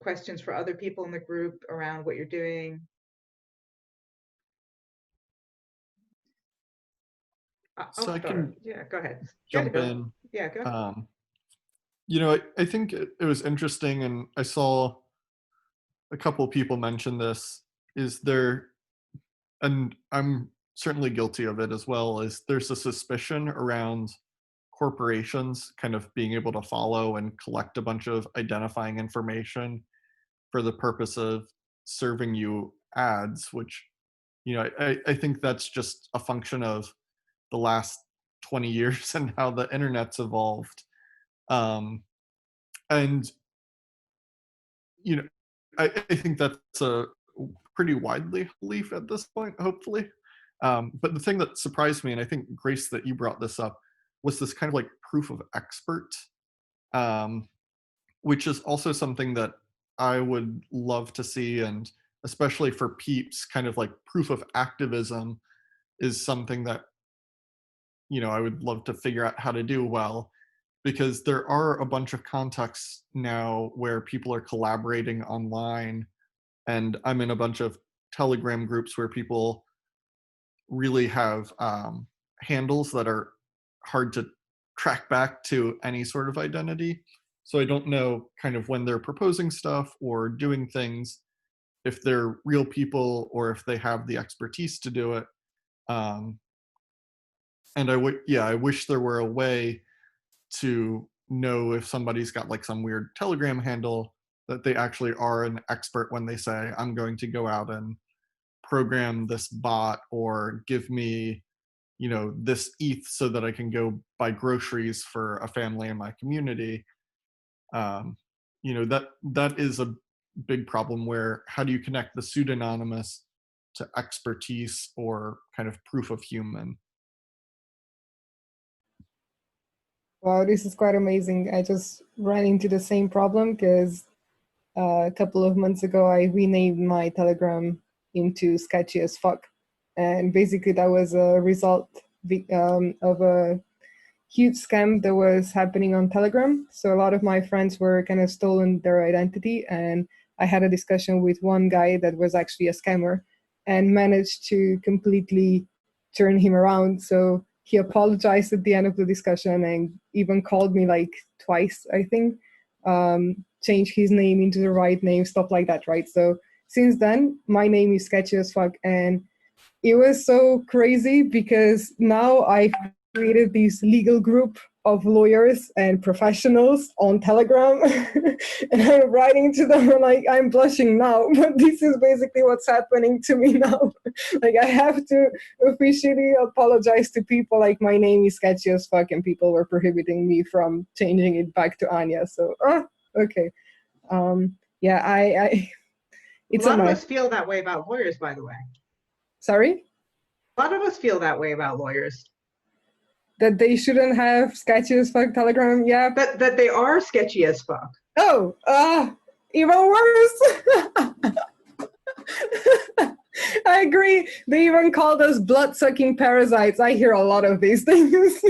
[SPEAKER 1] Questions for other people in the group around what you're doing?
[SPEAKER 5] So I can
[SPEAKER 1] yeah, go ahead.
[SPEAKER 5] jump in.
[SPEAKER 1] Yeah, go.
[SPEAKER 5] I think it was interesting, and I saw a couple of people mention this, is there, and I'm certainly guilty of it as well, is there's a suspicion around corporations kind of being able to follow and collect a bunch of identifying information for the purpose of serving you ads, which, I think that's just a function of the last 20 years and how the internet's evolved. And, I think that's a pretty widely belief at this point, hopefully. But the thing that surprised me, and I think, Grace, that you brought this up, was this kind of like proof of expert, which is also something that I would love to see, and especially for peeps, kind of like proof of activism is something that, I would love to figure out how to do well, because there are a bunch of contexts now where people are collaborating online, and I'm in a bunch of Telegram groups where people really have handles that are hard to track back to any sort of identity. So I don't know kind of when they're proposing stuff or doing things, if they're real people or if they have the expertise to do it. And I wish there were a way to know if somebody's got like some weird Telegram handle, that they actually are an expert when they say, I'm going to go out and program this bot, or give me, this ETH so that I can go buy groceries for a family in my community. That is a big problem, where how do you connect the pseudonymous to expertise or kind of proof of human?
[SPEAKER 4] Wow, this is quite amazing. I just ran into the same problem because a couple of months ago, I renamed my Telegram into Sketchy as Fuck. And basically that was a result of a huge scam that was happening on Telegram. So a lot of my friends were kind of stolen their identity. And I had a discussion with one guy that was actually a scammer and managed to completely turn him around. So he apologized at the end of the discussion and even called me like twice, I think, change his name into the right name, stuff like that, right? So since then, my name is Sketchy as Fuck. And it was so crazy because now I've created this legal group of lawyers and professionals on Telegram. And I'm writing to them like, I'm blushing now, but this is basically what's happening to me now. Like I have to officially apologize to people, like my name is Sketchy as Fuck, and people were prohibiting me from changing it back to Anya. So, okay. Yeah, I it's
[SPEAKER 1] a lot of us feel that way about lawyers, by the way.
[SPEAKER 4] Sorry?
[SPEAKER 1] A lot of us feel that way about lawyers.
[SPEAKER 4] That they shouldn't have Sketchy as Fuck Telegram, yeah.
[SPEAKER 1] That they are sketchy as fuck.
[SPEAKER 4] Oh, even worse. I agree. They even called us blood-sucking parasites. I hear a lot of these things.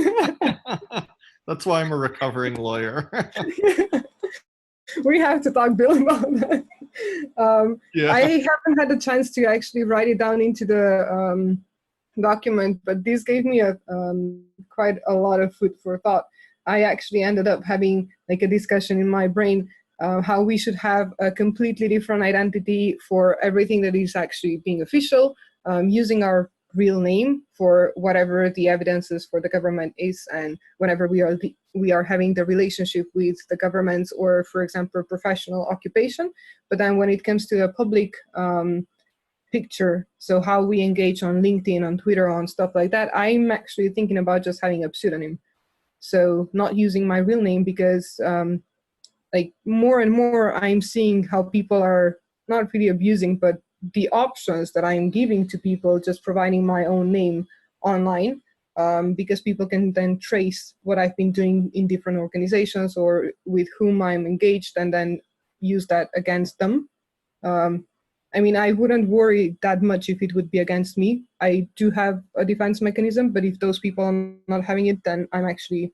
[SPEAKER 5] That's why I'm a recovering lawyer.
[SPEAKER 4] We have to talk, Bill, about that.
[SPEAKER 5] Yeah.
[SPEAKER 4] I haven't had the chance to actually write it down into the document, but this gave me quite a lot of food for thought. I actually ended up having like a discussion in my brain how we should have a completely different identity for everything that is actually being official, using our real name for whatever the evidences for the government is, and whenever we are having the relationship with the governments or, for example, professional occupation. But then when it comes to a public picture, so how we engage on LinkedIn, on Twitter, on stuff like that, I'm actually thinking about just having a pseudonym. So not using my real name, because like more and more I'm seeing how people are not really abusing, but the options that I'm giving to people, just providing my own name online, because people can then trace what I've been doing in different organizations or with whom I'm engaged, and then use that against them. I mean, I wouldn't worry that much if it would be against me. I do have a defense mechanism, but if those people are not having it, then I'm actually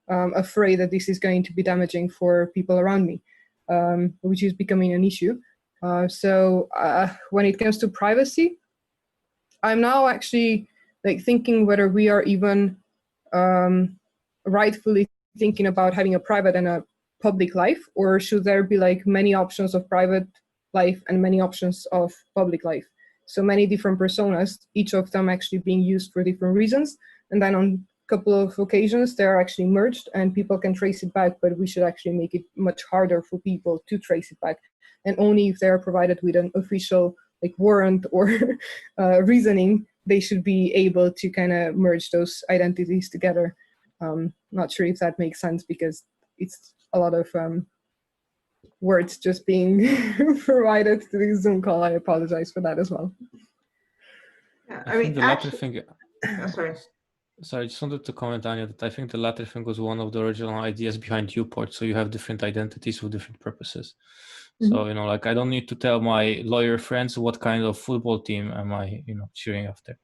[SPEAKER 4] afraid that this is going to be damaging for people around me, which is becoming an issue. So when it comes to privacy, I'm now actually like thinking whether we are even rightfully thinking about having a private and a public life, or should there be like many options of private life and many options of public life? So many different personas, each of them actually being used for different reasons. And then on a couple of occasions, they are actually merged and people can trace it back, but we should actually make it much harder for people to trace it back. And only if they are provided with an official like warrant or reasoning, they should be able to kind of merge those identities together. Not sure if that makes sense, because it's a lot of words just being provided to the Zoom call. I apologize for that as well.
[SPEAKER 1] Yeah,
[SPEAKER 6] I think the latter
[SPEAKER 1] actually,
[SPEAKER 6] thing.
[SPEAKER 1] oh, sorry.
[SPEAKER 6] Sorry, I just wanted to comment, Anya, that I think the latter thing was one of the original ideas behind Uport. So you have different identities for different purposes. So, you know, like I don't need to tell my lawyer friends what kind of football team am I, you know, cheering after.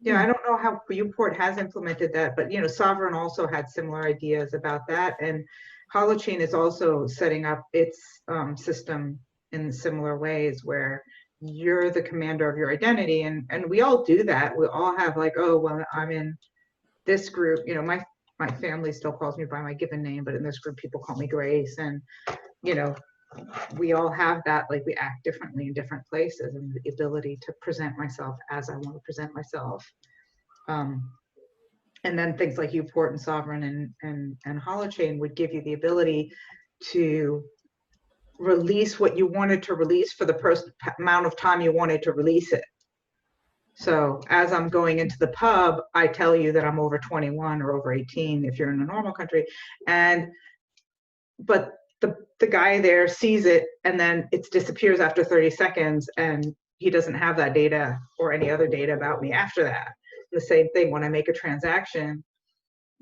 [SPEAKER 1] Yeah, I don't know how Uport has implemented that, but you know, Sovereign also had similar ideas about that, and Holochain is also setting up its system in similar ways, where you're the commander of your identity, and we all do that. We all have like, oh, well, I'm in this group. You know, my family still calls me by my given name, but in this group, people call me Grace, and you know, we all have that. Like we act differently in different places, and the ability to present myself as I want to present myself. And then things like Uport and Sovereign and Holochain would give you the ability to release what you wanted to release for the amount of time you wanted to release it. So as I'm going into the pub, I tell you that I'm over 21 or over 18 if you're in a normal country, but the guy there sees it and then it disappears after 30 seconds, and he doesn't have that data or any other data about me after that. The same thing when I make a transaction.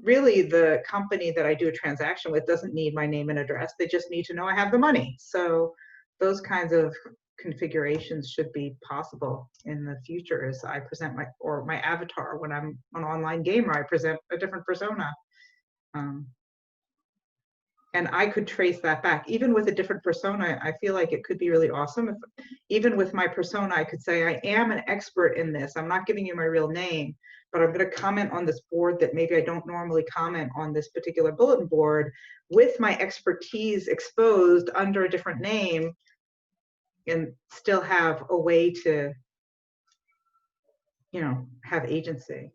[SPEAKER 1] Really, the company that I do a transaction with doesn't need my name and address. They just need to know I have the money. So those kinds of configurations should be possible in the future as I present my avatar. When I'm an online gamer, I present a different persona. And I could trace that back. Even with a different persona, I feel like it could be really awesome. If, even with my persona, I could say, I am an expert in this. I'm not giving you my real name, but I'm going to comment on this board that maybe I don't normally comment on this particular bulletin board with my expertise exposed under a different name, and still have a way to, you know, have agency.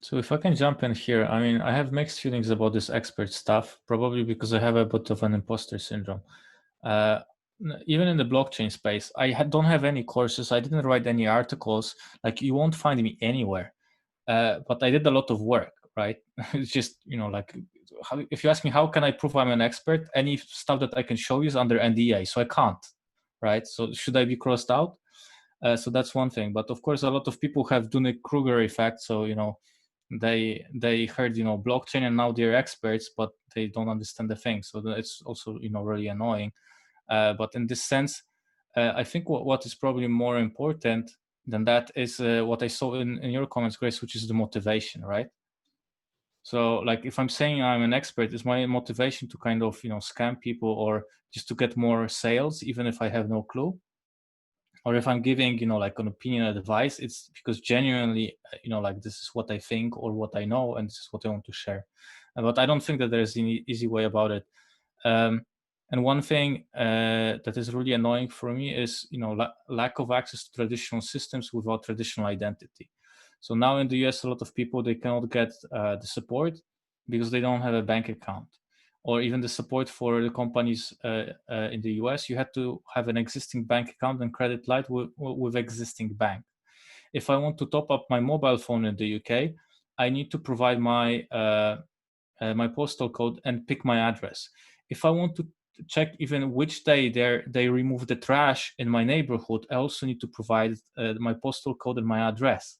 [SPEAKER 6] So if I can jump in here, I mean, I have mixed feelings about this expert stuff, probably because I have a bit of an imposter syndrome. Even in the blockchain space, I don't have any courses. I didn't write any articles. Like you won't find me anywhere. But I did a lot of work, right? It's just, you know, like if you ask me, how can I prove I'm an expert? Any stuff that I can show you is under NDA, so I can't, right? So should I be crossed out? So that's one thing. But of course, a lot of people have Dunning-Kruger effect. So, you know, they heard, you know, blockchain and now they're experts, but they don't understand the thing. So it's also, you know, really annoying. But in this sense, I think what is probably more important than that is what I saw in your comments, Grace, which is the motivation, right? So like if I'm saying I'm an expert, is my motivation to kind of, you know, scam people or just to get more sales, even if I have no clue? Or if I'm giving, you know, like an opinion advice, it's because genuinely, you know, like this is what I think or what I know, and this is what I want to share. But I don't think that there's any easy way about it. And one thing that is really annoying for me is, lack of access to traditional systems without traditional identity. So now in the US, a lot of people, they cannot get the support because they don't have a bank account, or even the support for the companies in the US. You had to have an existing bank account and credit line with existing bank. If I want to top up my mobile phone in the UK, I need to provide my my postal code and pick my address. If I want to check even which day they remove the trash in my neighborhood, I also need to provide my postal code and my address,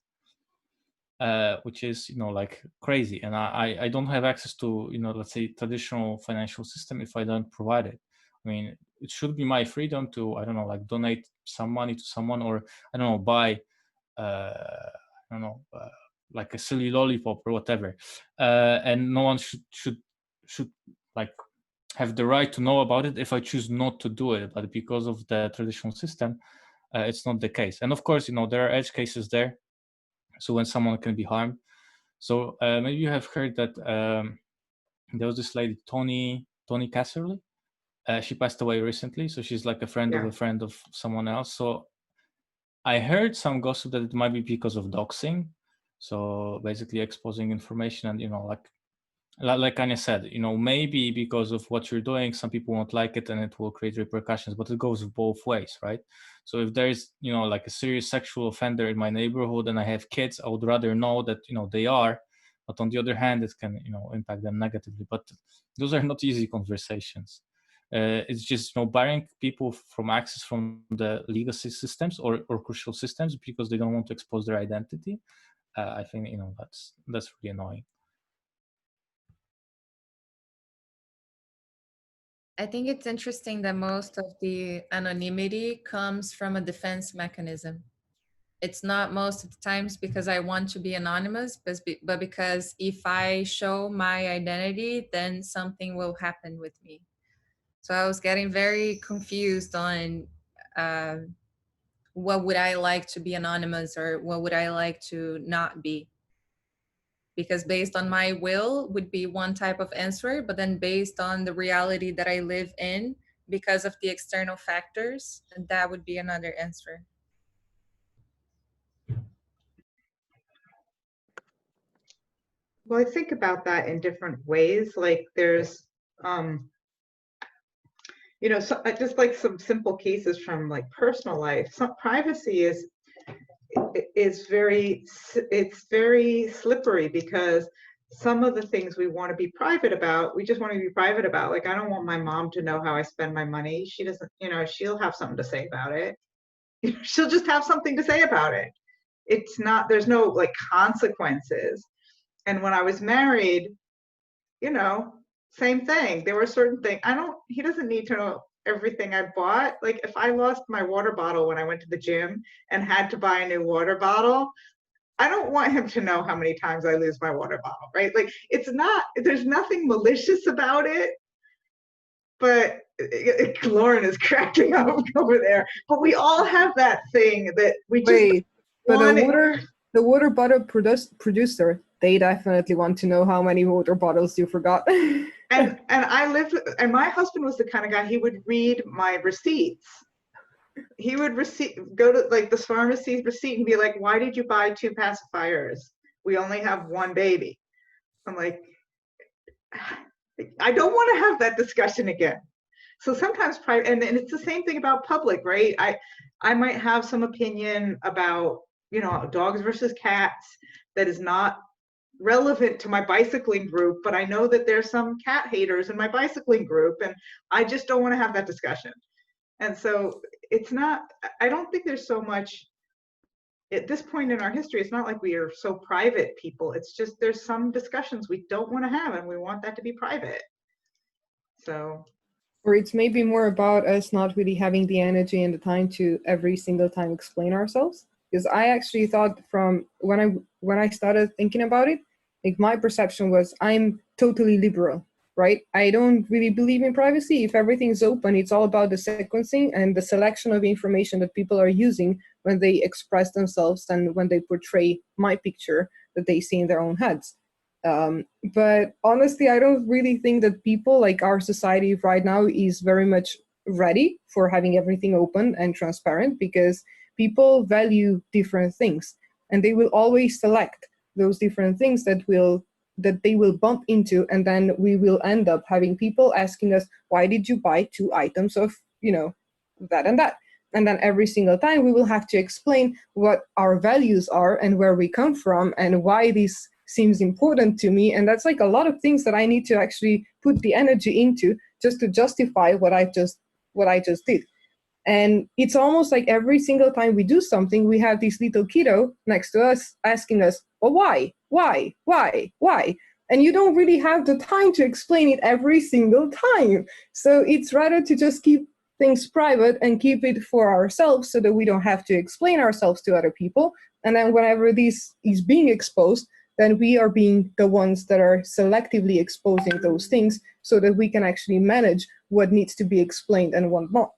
[SPEAKER 6] which is like crazy. And I don't have access to let's say traditional financial system if I don't provide it. I mean, it should be my freedom to, I don't know, like donate some money to someone, or I don't know, buy I don't know, like a silly lollipop or whatever, and no one should like have the right to know about it if I choose not to do it. But because of the traditional system, it's not the case. And of course, there are edge cases there, so when someone can be harmed. So maybe you have heard that there was this lady, Tony Casserly. She passed away recently, so she's like a friend of a friend of someone else. So I heard some gossip that it might be because of doxing, so basically exposing information, and like Anya said, maybe because of what you're doing, some people won't like it and it will create repercussions, but it goes both ways, right? So if there's, like a serious sexual offender in my neighborhood and I have kids, I would rather know that, they are, but on the other hand, it can, impact them negatively. But those are not easy conversations. It's just, barring people from access from the legacy systems or crucial systems because they don't want to expose their identity. I think, that's really annoying.
[SPEAKER 2] I think it's interesting that most of the anonymity comes from a defense mechanism. It's not most of the times because I want to be anonymous, but because if I show my identity, then something will happen with me. So I was getting very confused on what would I like to be anonymous or what would I like to not be. Because based on my will would be one type of answer, but then based on the reality that I live in because of the external factors, that would be another answer.
[SPEAKER 1] Well, I think about that in different ways. Like there's, so just like some simple cases from like personal life. Some privacy is very slippery because some of the things we want to be private about, we just want to be private about. Like I don't want my mom to know how I spend my money. She doesn't, she'll have something to say about it. She'll just have something to say about it. It's not, there's no like consequences. And when I was married, same thing. There were certain things. He doesn't need to know everything I bought. Like if I lost my water bottle when I went to the gym and had to buy a new water bottle, I don't want him to know how many times I lose my water bottle, right? Like there's nothing malicious about it, but Lauren is cracking up over there. But we all have that thing that we just
[SPEAKER 4] Wait, but the water bottle producer, they definitely want to know how many water bottles you forgot.
[SPEAKER 1] and my husband was the kind of guy, he would read my receipts. He would go to like the pharmacy receipt and be like, why did you buy 2 pacifiers? We only have 1 baby. I'm like, I don't want to have that discussion again. So sometimes private, and it's the same thing about public, right? I might have some opinion about, dogs versus cats that is not relevant to my bicycling group, but I know that there's some cat haters in my bicycling group, and I just don't want to have that discussion. And so I don't think there's so much at this point in our history. It's not like we are so private people. It's just there's some discussions we don't want to have and we want that to be private. So.
[SPEAKER 4] Or it's maybe more about us not really having the energy and the time to every single time explain ourselves. Because I actually thought from when I started thinking about it, like my perception was I'm totally liberal, right? I don't really believe in privacy. If everything's open, it's all about the sequencing and the selection of information that people are using when they express themselves and when they portray my picture that they see in their own heads. But honestly, I don't really think that people, like our society right now, is very much ready for having everything open and transparent, because people value different things, and they will always select those different things that they will bump into, and then we will end up having people asking us, why did you buy 2 items of, that and that? And then every single time we will have to explain what our values are and where we come from and why this seems important to me. And that's like a lot of things that I need to actually put the energy into just to justify what I just did. And it's almost like every single time we do something, we have this little kiddo next to us asking us, well, why? And you don't really have the time to explain it every single time. So it's rather to just keep things private and keep it for ourselves so that we don't have to explain ourselves to other people. And then whenever this is being exposed, then we are being the ones that are selectively exposing those things so that we can actually manage what needs to be explained and what not.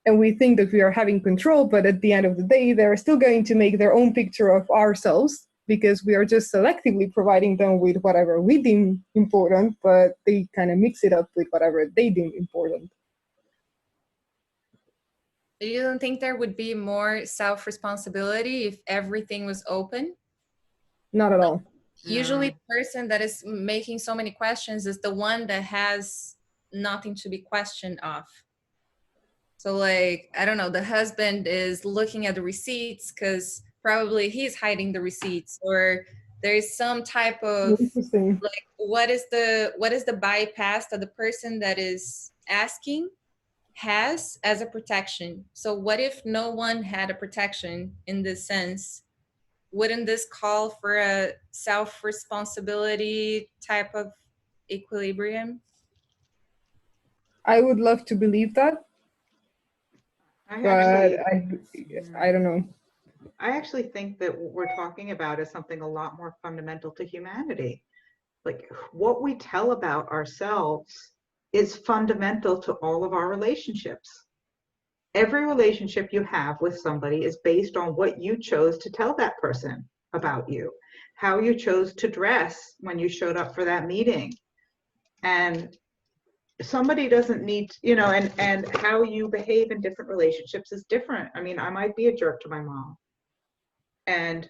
[SPEAKER 4] And we think that we are having control, but at the end of the day, they're still going to make their own picture of ourselves because we are just selectively providing them with whatever we deem important, but they kind of mix it up with whatever they deem important.
[SPEAKER 2] You don't think there would be more self-responsibility if everything was open?
[SPEAKER 4] Not at all.
[SPEAKER 2] Usually the person that is making so many questions is the one that has nothing to be questioned of. So like, I don't know, the husband is looking at the receipts because probably he's hiding the receipts, or there is some type of, like, what is the bypass that the person that is asking has as a protection? So what if no one had a protection in this sense? Wouldn't this call for a self-responsibility type of equilibrium?
[SPEAKER 4] I would love to believe that, but I don't know.
[SPEAKER 1] I actually think that what we're talking about is something a lot more fundamental to humanity. Like, what we tell about ourselves is fundamental to all of our relationships. Every relationship you have with somebody is based on what you chose to tell that person about you, how you chose to dress when you showed up for that meeting. And somebody doesn't need, and how you behave in different relationships is different. I mean, I might be a jerk to my mom, and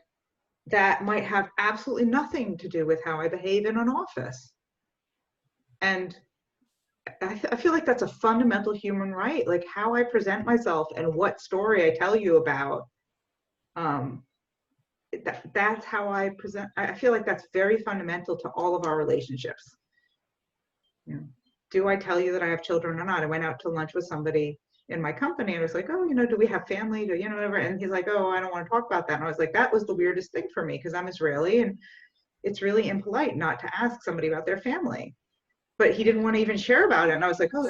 [SPEAKER 1] that might have absolutely nothing to do with how I behave in an office. And I feel like that's a fundamental human right, like how I present myself and what story I tell you about. That's how I present. I feel like that's very fundamental to all of our relationships. Do I tell you that I have children or not? I went out to lunch with somebody in my company and I was like, oh, do we have family? Whatever. And he's like, oh, I don't want to talk about that. And I was like, that was the weirdest thing for me because I'm Israeli and it's really impolite not to ask somebody about their family. But he didn't want to even share about it. And I was like, oh,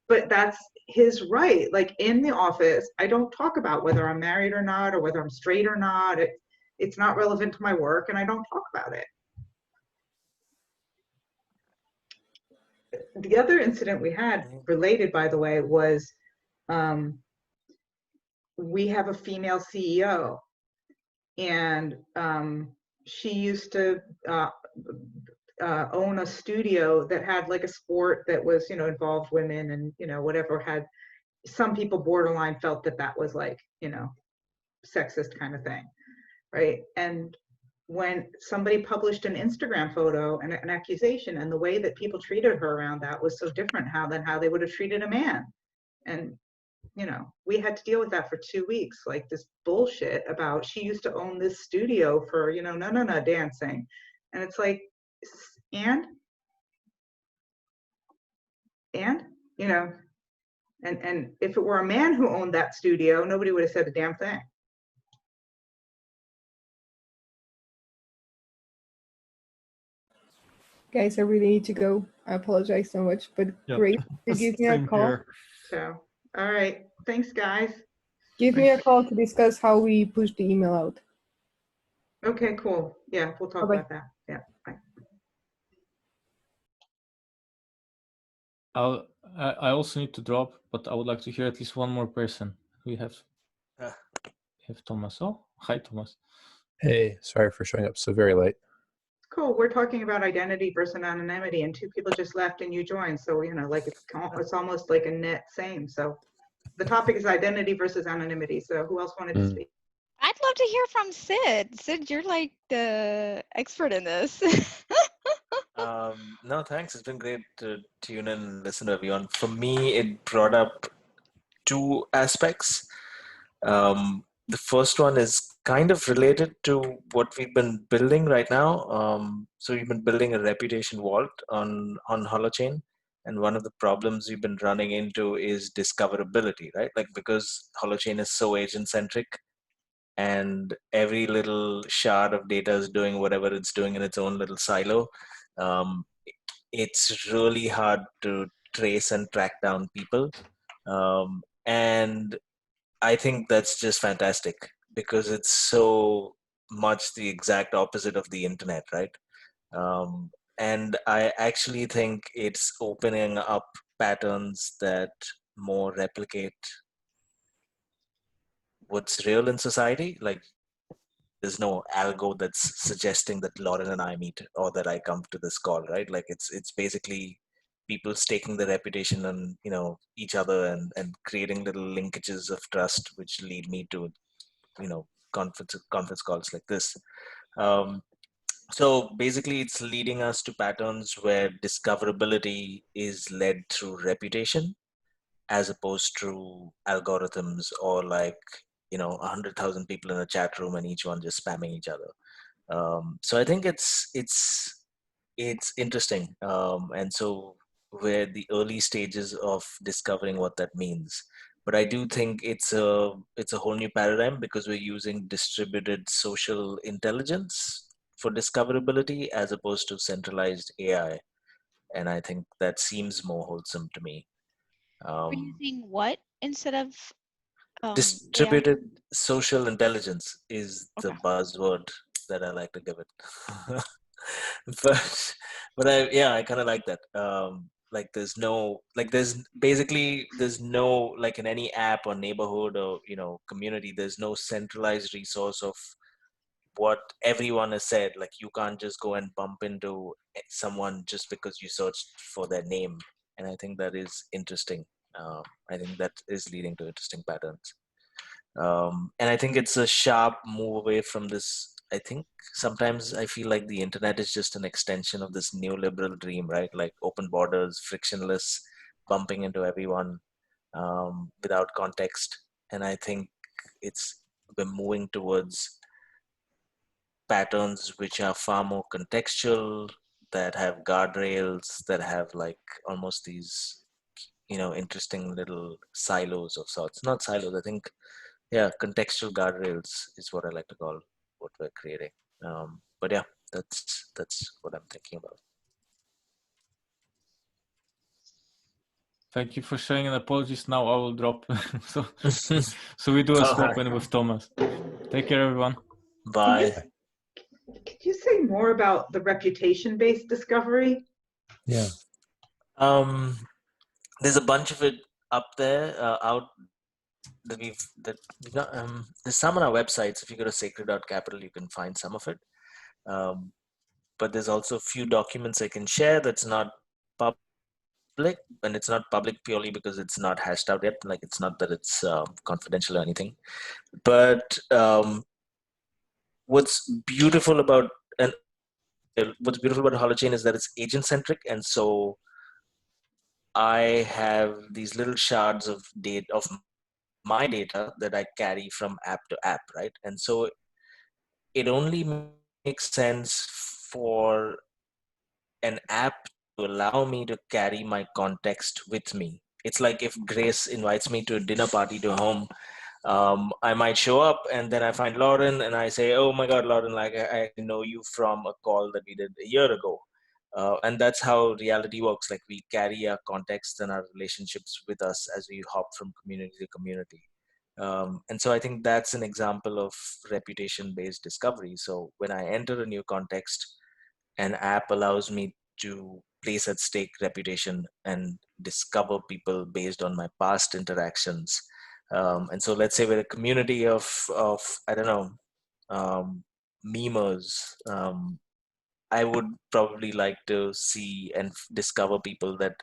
[SPEAKER 1] but that's his right. Like in the office, I don't talk about whether I'm married or not, or whether I'm straight or not. It's not relevant to my work and I don't talk about it. The other incident we had related, by the way, was we have a female CEO and she used to own a studio that had like a sport that was, involved women and, whatever. Had some people borderline felt that was like, sexist kind of thing, right? And when somebody published an Instagram photo and an accusation, and the way that people treated her around that was so different than how they would have treated a man. And we had to deal with that for 2 weeks, like this bullshit about she used to own this studio for, no dancing. And it's like, and if it were a man who owned that studio, nobody would have said a damn thing.
[SPEAKER 4] Guys, I really need to go. I apologize so much, but great to give me a call. Here.
[SPEAKER 1] So, all right. Thanks, guys.
[SPEAKER 4] Give me a call to discuss how we push the email out.
[SPEAKER 1] Okay, cool. Yeah, we'll talk about that. Yeah, bye.
[SPEAKER 6] I also need to drop, but I would like to hear at least one more person. We have Thomas. Oh, hi, Thomas.
[SPEAKER 8] Hey, sorry for showing up so very late.
[SPEAKER 1] cool. We're talking about identity versus anonymity, and two people just left and you joined. So, you know, like it's almost like a net same. So the topic is identity versus anonymity. So who else wanted to speak?
[SPEAKER 7] I'd love to hear from Sid. Sid, you're like the expert in this.
[SPEAKER 8] No, thanks. It's been great to tune in and listen to everyone. For me, it brought up two aspects. The first one is kind of related to what we've been building right now. So we've been building a reputation vault on Holochain. And one of the problems we've been running into is discoverability, right? Like because Holochain is so agent-centric and every little shard of data is doing whatever it's doing in its own little silo. Um, it's really hard to trace and track down people. And I think that's just fantastic because it's so much the exact opposite of the internet, right? And I actually think it's opening up patterns that more replicate what's real in society. Like there's no algo that's suggesting that Lauren and I meet or that I come to this call, right? Like it's basically people staking their reputation on each other and creating little linkages of trust which lead me to conference calls like this. Um, so basically it's leading us to patterns where discoverability is led through reputation as opposed to algorithms or like 100,000 people in a chat room and each one just spamming each other. So I think it's interesting, and so we're the early stages of discovering what that means. But I do think it's a whole new paradigm because we're using distributed social intelligence for discoverability as opposed to centralized AI, and I think that seems more wholesome to me.
[SPEAKER 7] We're
[SPEAKER 8] Um,
[SPEAKER 7] using what instead of AI?
[SPEAKER 8] Distributed social intelligence is the
[SPEAKER 7] Okay.
[SPEAKER 8] buzzword that I like to give it. but I kind of like that. Like there's no like in any app or neighborhood or community, there's no centralized resource of what everyone has said. Like you can't just go and bump into someone just because you searched for their name, and I think that is interesting. I think that is leading to interesting patterns. And I think it's a sharp move away from this. I think sometimes I feel like the internet is just an extension of this neoliberal dream, right? Like open borders, frictionless, bumping into everyone without context. And I think we're moving towards patterns which are far more contextual, that have guardrails, that have like almost these, interesting little silos of sorts. Not silos, I think yeah, contextual guardrails is what I like to call what we're creating. But yeah, that's what I'm thinking about.
[SPEAKER 6] Thank you for sharing, and apologies. Now I will drop. so we do a swap in with Thomas. Take care, everyone.
[SPEAKER 8] Bye.
[SPEAKER 1] Could you say more about the reputation-based discovery?
[SPEAKER 9] Yeah.
[SPEAKER 8] There's a bunch of it up there out that we've got. There's some on our websites. If you go to sacred.capital, you can find some of it. But there's also a few documents I can share that's not public, and it's not public purely because it's not hashed out yet. Like it's not that it's confidential or anything. But what's beautiful about Holochain is that it's agent centric, and so I have these little shards of data of my data that I carry from app to app, right? And so it only makes sense for an app to allow me to carry my context with me. It's like if Grace invites me to a dinner party to home, I might show up and then I find Lauren and I say, oh my God, Lauren, like I know you from a call that we did a year ago. And that's how reality works. Like we carry our context and our relationships with us as we hop from community to community. And so I think that's an example of reputation-based discovery. So when I enter a new context, an app allows me to place at stake reputation and discover people based on my past interactions. And so let's say we're a community of I don't know, memers, I would probably like to see and discover people that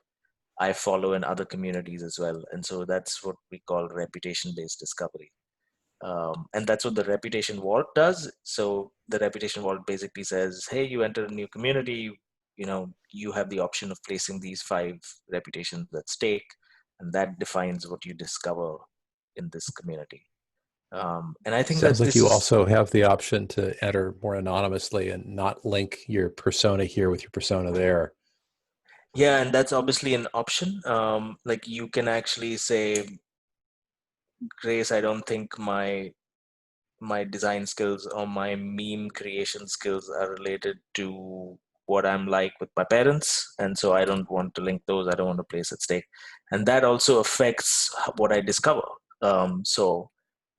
[SPEAKER 8] I follow in other communities as well. And so that's what we call reputation-based discovery. And that's what the reputation vault does. So the reputation vault basically says, hey, you enter a new community, you have the option of placing these 5 reputations at stake, and that defines what you discover in this community. And I think
[SPEAKER 9] Sounds
[SPEAKER 8] that
[SPEAKER 9] like
[SPEAKER 8] this
[SPEAKER 9] you
[SPEAKER 8] is,
[SPEAKER 9] also have the option to enter more anonymously and not link your persona here with your persona there.
[SPEAKER 8] yeah, and that's obviously an option. Like you can actually say, Grace, I don't think my design skills or my meme creation skills are related to what I'm like with my parents. And so I don't want to link those. I don't want to place at stake. And that also affects what I discover. So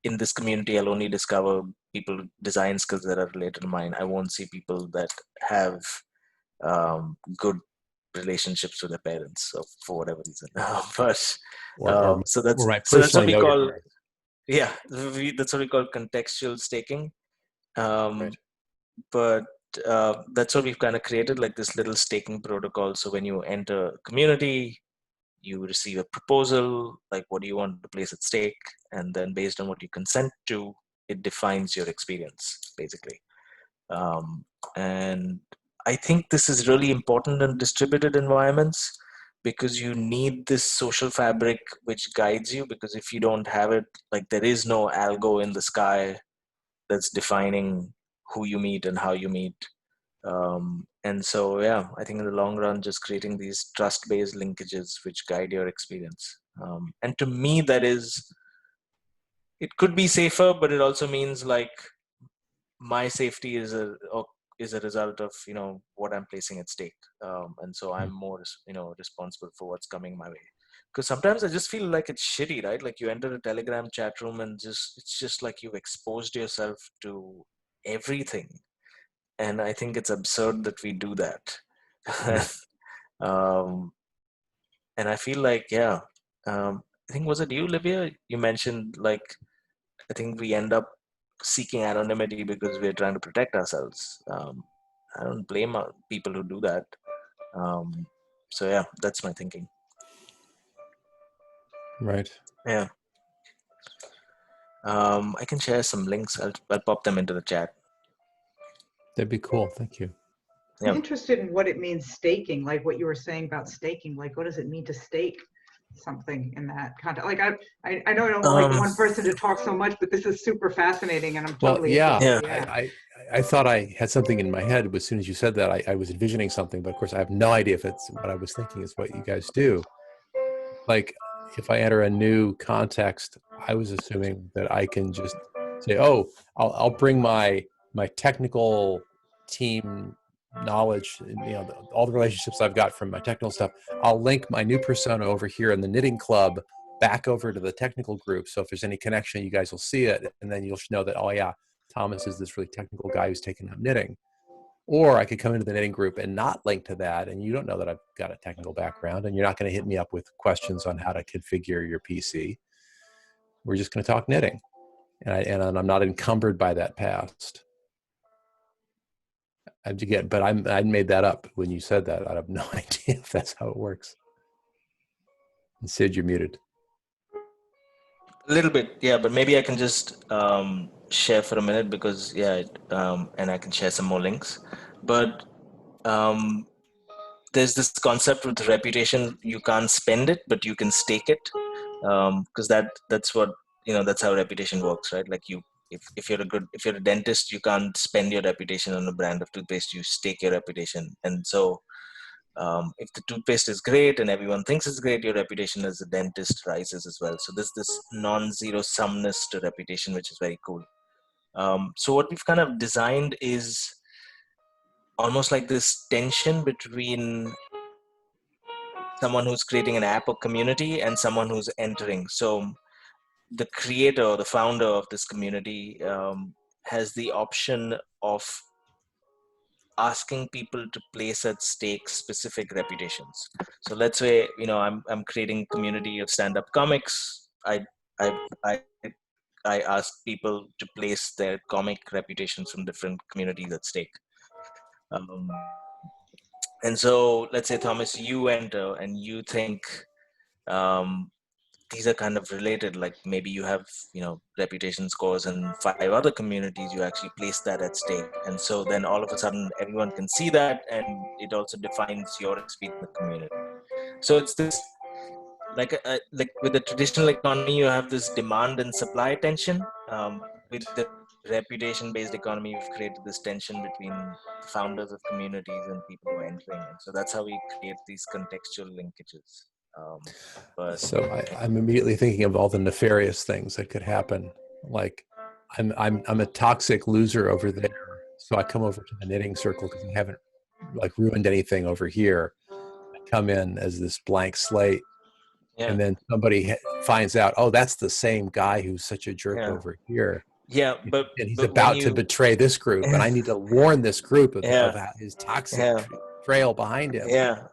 [SPEAKER 8] in this community, I'll only discover people with design skills that are related to mine. I won't see people that have good relationships with their parents, so for whatever reason. But
[SPEAKER 9] Or might
[SPEAKER 8] so that's what
[SPEAKER 9] personally
[SPEAKER 8] we
[SPEAKER 9] know your
[SPEAKER 8] call,
[SPEAKER 9] parents.
[SPEAKER 8] yeah, that's what we call contextual staking.
[SPEAKER 9] Right.
[SPEAKER 8] But that's what we've kind of created, like this little staking protocol. So when you enter a community, you receive a proposal, like what do you want to place at stake, and then based on what you consent to, it defines your experience, basically. And I think this is really important in distributed environments because you need this social fabric which guides you, because if you don't have it, like there is no algo in the sky that's defining who you meet and how you meet. And so, yeah, I think in the long run, just creating these trust-based linkages which guide your experience. And to me, that is, it could be safer, but it also means like my safety is a result of what I'm placing at stake, and so I'm more responsible for what's coming my way. Because sometimes I just feel like it's shitty, right? Like you enter a Telegram chat room and it's just like you've exposed yourself to everything, and I think it's absurd that we do that. um, and I feel like I think, was it you, Livia? You mentioned like I think we end up seeking anonymity because we're trying to protect ourselves. I don't blame people who do that. So yeah, that's my thinking.
[SPEAKER 9] Right.
[SPEAKER 8] Yeah. I can share some links. I'll pop them into the chat.
[SPEAKER 9] That'd be cool. Thank you.
[SPEAKER 8] Yeah.
[SPEAKER 1] I'm interested in what it means staking, like what you were saying about staking. Like, what does it mean to stake something in that context? Like, I know I don't like one person to talk so much, but this is super fascinating, and I'm
[SPEAKER 9] Well,
[SPEAKER 1] totally
[SPEAKER 9] yeah,
[SPEAKER 1] interested.
[SPEAKER 8] Yeah.
[SPEAKER 9] I thought I had something in my head, but as soon as you said that, I was envisioning something, but of course I have no idea if it's what I was thinking is what you guys do. Like if I enter a new context, I was assuming that I can just say, oh, I'll bring my technical team knowledge and all the relationships I've got from my technical stuff. I'll link my new persona over here in the knitting club back over to the technical group. So if there's any connection, you guys will see it, and then you'll know that, oh yeah, Thomas is this really technical guy who's taking up knitting. Or I could come into the knitting group and not link to that, and you don't know that I've got a technical background, and you're not going to hit me up with questions on how to configure your PC. We're just going to talk knitting, and I'm not encumbered by that past. But I made that up when you said that. I have no idea if that's how it works. And Sid, you're muted.
[SPEAKER 8] A little bit, yeah, but maybe I can just share for a minute because and I can share some more links. But there's this concept with reputation: you can't spend it, but you can stake it, because that's what that's how reputation works, right? Like if you're a dentist, you can't spend your reputation on a brand of toothpaste. You stake your reputation, and so if the toothpaste is great and everyone thinks it's great, your reputation as a dentist rises as well. So there's this non-zero sumness to reputation, which is very cool. So what we've kind of designed is almost like this tension between someone who's creating an app or community and someone who's entering. So the creator, the founder of this community, has the option of asking people to place at stake specific reputations. So let's say I'm creating community of stand-up comics. I I I ask people to place their comic reputations from different communities at stake. And so let's say, Thomas, you enter and you think these are kind of related, like maybe you have, reputation scores and 5 other communities, you actually place that at stake. And so then all of a sudden everyone can see that, and it also defines your experience in the community. So it's this, like with the traditional economy, you have this demand and supply tension. With the reputation-based economy, you've created this tension between the founders of communities and people who are entering. And so that's how we create these contextual linkages. But
[SPEAKER 9] So I'm immediately thinking of all the nefarious things that could happen. Like I'm a toxic loser over there, so I come over to the knitting circle because I haven't like ruined anything over here. I come in as this blank slate,
[SPEAKER 8] yeah,
[SPEAKER 9] and then somebody finds out, oh, that's the same guy who's such a jerk
[SPEAKER 8] yeah,
[SPEAKER 9] over here,
[SPEAKER 8] yeah.
[SPEAKER 9] and he's
[SPEAKER 8] But when
[SPEAKER 9] about to
[SPEAKER 8] you,
[SPEAKER 9] betray this group, and I need to warn this group of
[SPEAKER 8] yeah,
[SPEAKER 9] his toxic
[SPEAKER 8] yeah,
[SPEAKER 9] trail behind him.
[SPEAKER 8] yeah.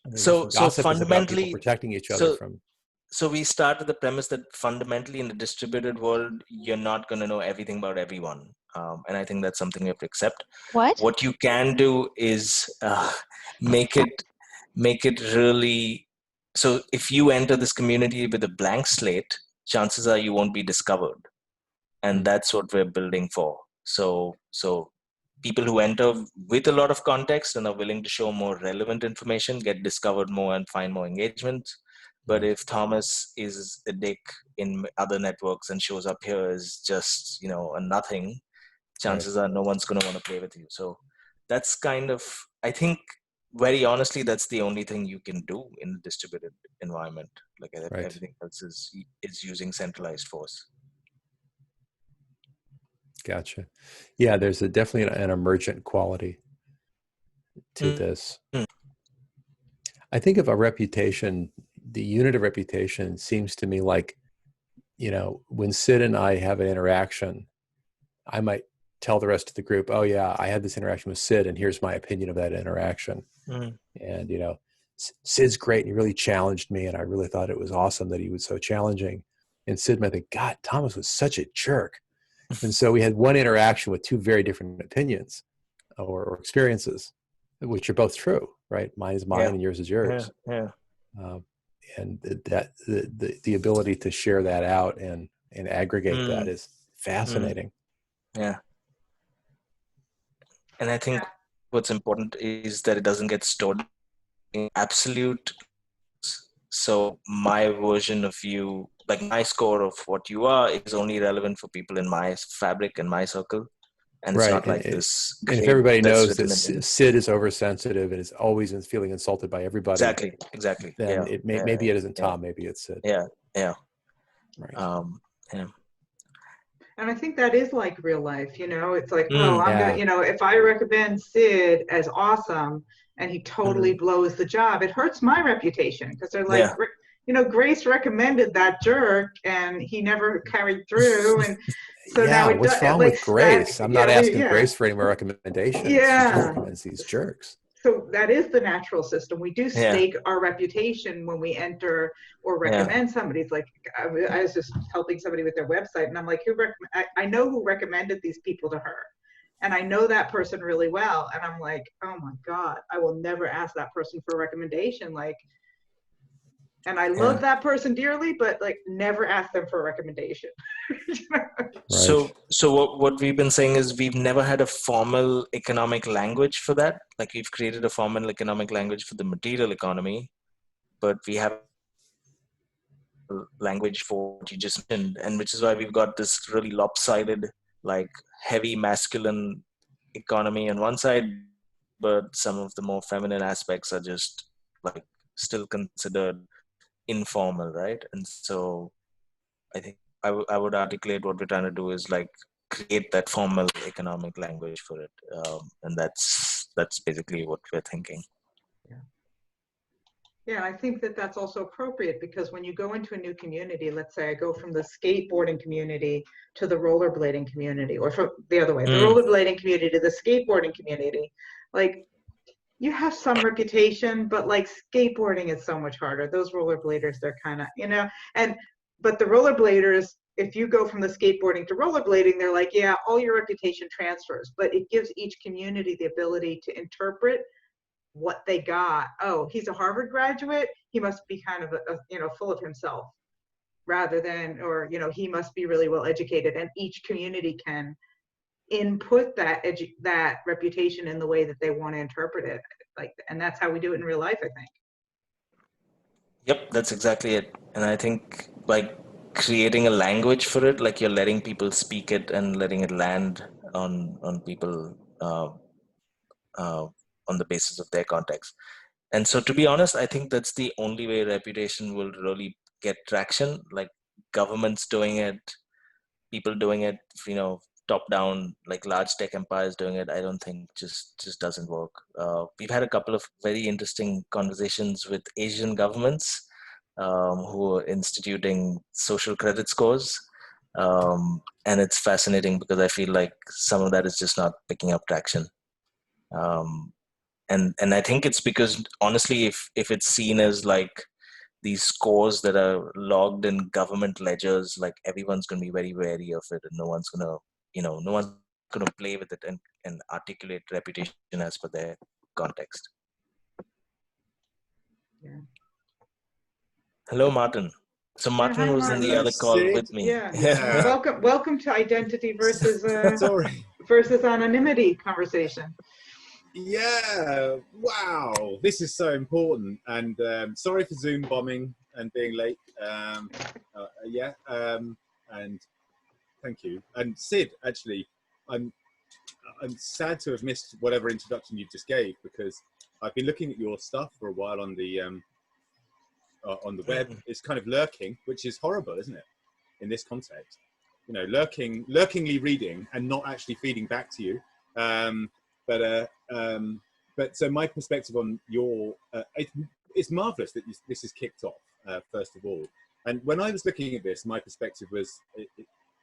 [SPEAKER 9] And
[SPEAKER 8] So
[SPEAKER 9] gossip is about people
[SPEAKER 8] fundamentally,
[SPEAKER 9] protecting each other from.
[SPEAKER 8] So we start with the premise that fundamentally in the distributed world, you're not going to know everything about everyone. And I think that's something we have to accept.
[SPEAKER 7] What?
[SPEAKER 8] What you can do is make it really. So if you enter this community with a blank slate, chances are you won't be discovered. And that's what we're building for. So people who enter with a lot of context and are willing to show more relevant information get discovered more and find more engagement. But if Thomas is a dick in other networks and shows up here as just, a nothing, chances are no one's going to want to play with you. So that's kind of, I think, very honestly, that's the only thing you can do in a distributed environment. Like everything else is using centralized force.
[SPEAKER 9] Gotcha. Yeah, there's definitely an emergent quality to this. I think of a reputation, the unit of reputation seems to me like, when Sid and I have an interaction, I might tell the rest of the group, oh yeah, I had this interaction with Sid and here's my opinion of that interaction. And, Sid's great and he really challenged me and I really thought it was awesome that he was so challenging. And Sid might think, God, Thomas was such a jerk. And so we had one interaction with 2 very different opinions or experiences, which are both true, right? Mine is mine and yours is yours.
[SPEAKER 8] Yeah.
[SPEAKER 9] And that the ability to share that out and aggregate that is fascinating.
[SPEAKER 8] Yeah. And I think what's important is that it doesn't get stored in absolute. So my version of you, like my score of what you are, is only relevant for people in my fabric and my circle. And it's not like this.
[SPEAKER 9] And if everybody knows that Sid is oversensitive and is always feeling insulted by everybody.
[SPEAKER 8] Exactly.
[SPEAKER 9] Then maybe it isn't Tom, maybe it's Sid.
[SPEAKER 8] Yeah.
[SPEAKER 1] And I think that is like real life, it's like, well, I'm gonna, if I recommend Sid as awesome and he totally blows the job, it hurts my reputation because they're like, Grace recommended that jerk and he never carried through. And so now
[SPEAKER 9] what's wrong with Grace? I'm not asking Grace for any more recommendations. She recommends these jerks.
[SPEAKER 1] So that is the natural system. We do stake our reputation when we enter or recommend somebody. It's like, I was just helping somebody with their website and I'm like, I know who recommended these people to her. And I know that person really well. And I'm like, oh my God, I will never ask that person for a recommendation. And I love that person dearly, but never ask them for a recommendation.
[SPEAKER 8] So what we've been saying is we've never had a formal economic language for that. Like we've created a formal economic language for the material economy, but we have a language for what you just mentioned, and which is why we've got this really lopsided, like heavy masculine economy on one side, but some of the more feminine aspects are just like still considered informal, right? And so I think I would articulate what we're trying to do is like create that formal economic language for it, and that's basically what we're thinking.
[SPEAKER 1] Yeah, I think that's also appropriate because when you go into a new community, let's say I go from the skateboarding community to the rollerblading community, or from the other way, the rollerblading community to the skateboarding community, you have some reputation, but skateboarding is so much harder. Those rollerbladers, they're kind of, but the rollerbladers, if you go from the skateboarding to rollerblading, they're like, yeah, all your reputation transfers, but it gives each community the ability to interpret what they got. Oh, he's a Harvard graduate, he must be kind of full of himself, rather than, or he must be really well educated, and each community can input that reputation in the way that they want to interpret it, and that's how we do it in real life, I think.
[SPEAKER 8] Yep, that's exactly it. And I think like creating a language for it, like you're letting people speak it and letting it land on people on the basis of their context. And so, to be honest, I think that's the only way reputation will really get traction. Like governments doing it, people doing it, top down, like large tech empires doing it, I don't think just doesn't work. We've had a couple of very interesting conversations with Asian governments who are instituting social credit scores. And it's fascinating because I feel like some of that is just not picking up traction. And I think it's because honestly, if it's seen as like these scores that are logged in government ledgers, like everyone's going to be very wary of it, and no one's going to play with it and articulate reputation as per their context.
[SPEAKER 1] Yeah.
[SPEAKER 8] Hello, Martin. So Martin
[SPEAKER 1] hi,
[SPEAKER 8] was in the
[SPEAKER 1] Martin.
[SPEAKER 8] other call
[SPEAKER 10] Sid.
[SPEAKER 8] with me.
[SPEAKER 1] Yeah. Welcome to identity versus
[SPEAKER 10] Sorry.
[SPEAKER 1] versus anonymity conversation.
[SPEAKER 10] Yeah. Wow. This is so important. And sorry for Zoom bombing and being late. And thank you. And Sid, actually, I'm sad to have missed whatever introduction you just gave, because I've been looking at your stuff for a while on the web. It's kind of lurking, which is horrible, isn't it? In this context, lurkingly reading and not actually feeding back to you. But so my perspective on your, it's marvelous that this is kicked off, first of all. And when I was looking at this, my perspective was,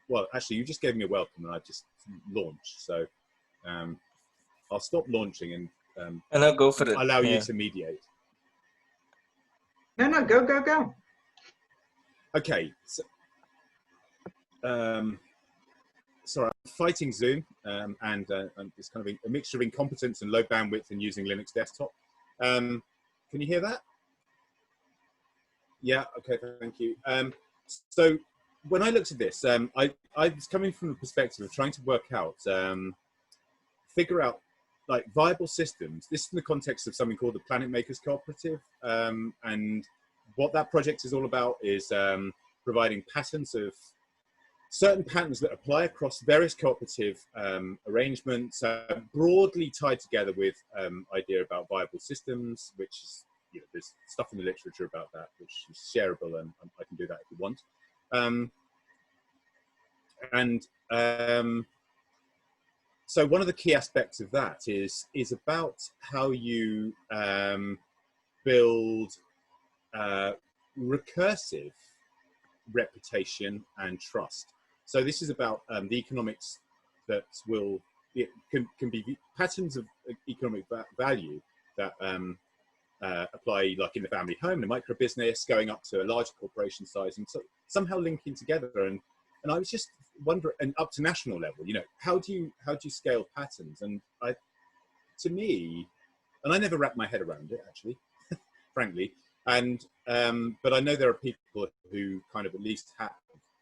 [SPEAKER 10] well, actually, you just gave me a welcome and I just launched. So I'll stop launching and
[SPEAKER 8] I'll go for it.
[SPEAKER 10] Allow you to mediate.
[SPEAKER 1] No, go.
[SPEAKER 10] Okay. So, sorry, I'm fighting Zoom, and it's kind of a mixture of incompetence and low bandwidth and using Linux desktop. Can you hear that? Yeah, okay, thank you. So when I looked at this, I was coming from the perspective of trying to work out, figure out like viable systems. This is in the context of something called the Planet Makers Cooperative. And what that project is all about is providing patterns of certain patterns that apply across various cooperative arrangements, broadly tied together with idea about viable systems, which is, there's stuff in the literature about that, which is shareable, and I can do that if you want. So one of the key aspects of that is about how you build recursive reputation and trust. So this is about the economics that can be patterns of economic value that apply, like in the family home, the micro business, going up to a large corporation size, and so somehow linking together. And I was just wondering, and up to national level, how do you scale patterns? And to me, and I never wrapped my head around it actually, frankly. And but I know there are people who kind of at least have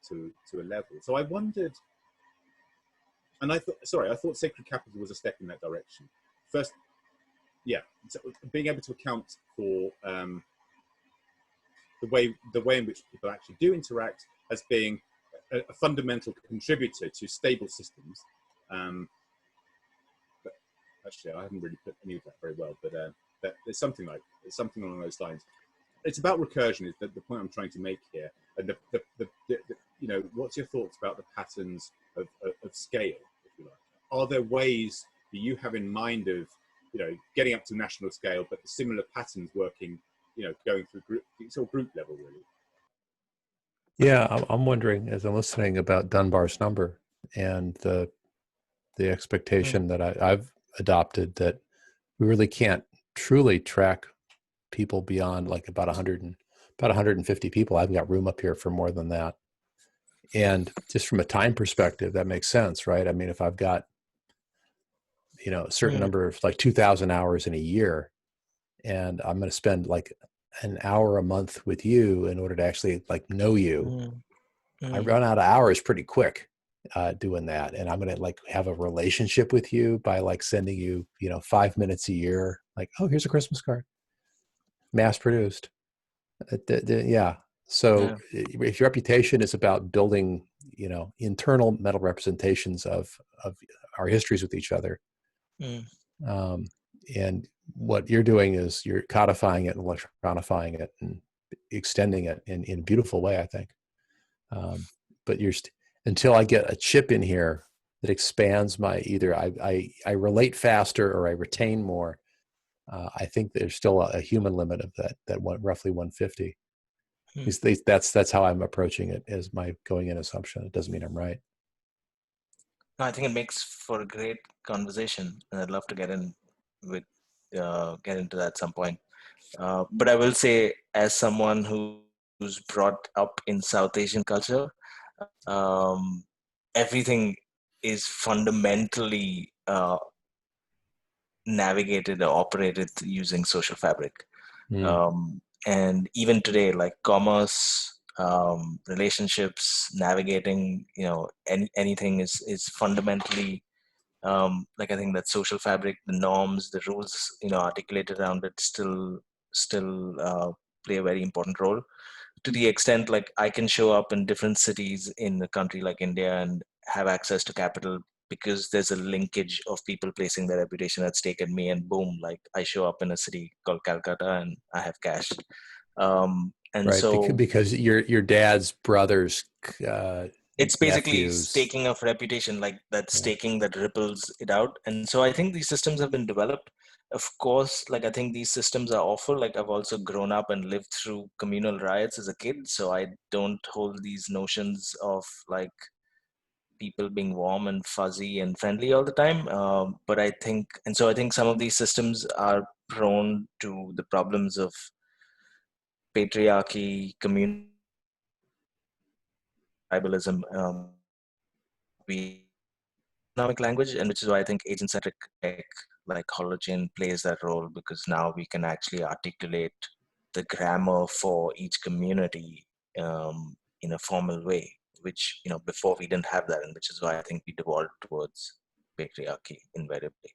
[SPEAKER 10] to a level. So I wondered, and I thought sacred capital was a step in that direction. First, yeah, so being able to account for the way in which people actually do interact as being a fundamental contributor to stable systems. But actually, I haven't really put any of that very well, but there's something along those lines. It's about recursion is the point I'm trying to make here. And what's your thoughts about the patterns of scale, if you like? Are there ways that you have in mind of, getting up to national scale, but the similar patterns working, going through group level, really?
[SPEAKER 9] Yeah, I'm wondering as I'm listening about Dunbar's number and the expectation that I've adopted that we really can't truly track people beyond like about 150 people. I've got room up here for more than that. And just from a time perspective, that makes sense, right? I mean, if I've got, a certain number of like 2,000 hours in a year, and I'm going to spend like an hour a month with you in order to actually like know you, I run out of hours pretty quick doing that. And I'm going to like have a relationship with you by like sending you, 5 minutes a year, like, oh, here's a Christmas card, mass produced. Yeah. So if your reputation is about building, internal mental representations of our histories with each other, and what you're doing is you're codifying it and electronifying it and extending it in a beautiful way, I think. But until I get a chip in here that expands my, either I relate faster or I retain more, I think there's still a human limit of that one, roughly 150. That's how I'm approaching it as my going in assumption. It doesn't mean I'm right.
[SPEAKER 8] I think it makes for a great conversation, and I'd love to get into that at some point. But I will say, as someone who's brought up in South Asian culture, everything is fundamentally navigated or operated using social fabric. And even today, like commerce, relationships, navigating, anything is fundamentally like, I think that social fabric, the norms, the rules, articulated around it still play a very important role, to the extent like I can show up in different cities in a country like India and have access to capital because there's a linkage of people placing their reputation at stake, and me, and boom, like I show up in a city called Calcutta and I have cash. And
[SPEAKER 9] right,
[SPEAKER 8] so
[SPEAKER 9] because your dad's brother's
[SPEAKER 8] it's basically
[SPEAKER 9] nephews.
[SPEAKER 8] staking of reputation, like that staking that ripples it out. And so I think these systems have been developed. Of course, like I think these systems are awful. Like I've also grown up and lived through communal riots as a kid, so I don't hold these notions of like people being warm and fuzzy and friendly all the time. But I think some of these systems are prone to the problems of patriarchy, communal tribalism, we economic language, and which is why I think agent-centric like Hologen plays that role, because now we can actually articulate the grammar for each community in a formal way, which before we didn't have that, and which is why I think we devolved towards patriarchy invariably.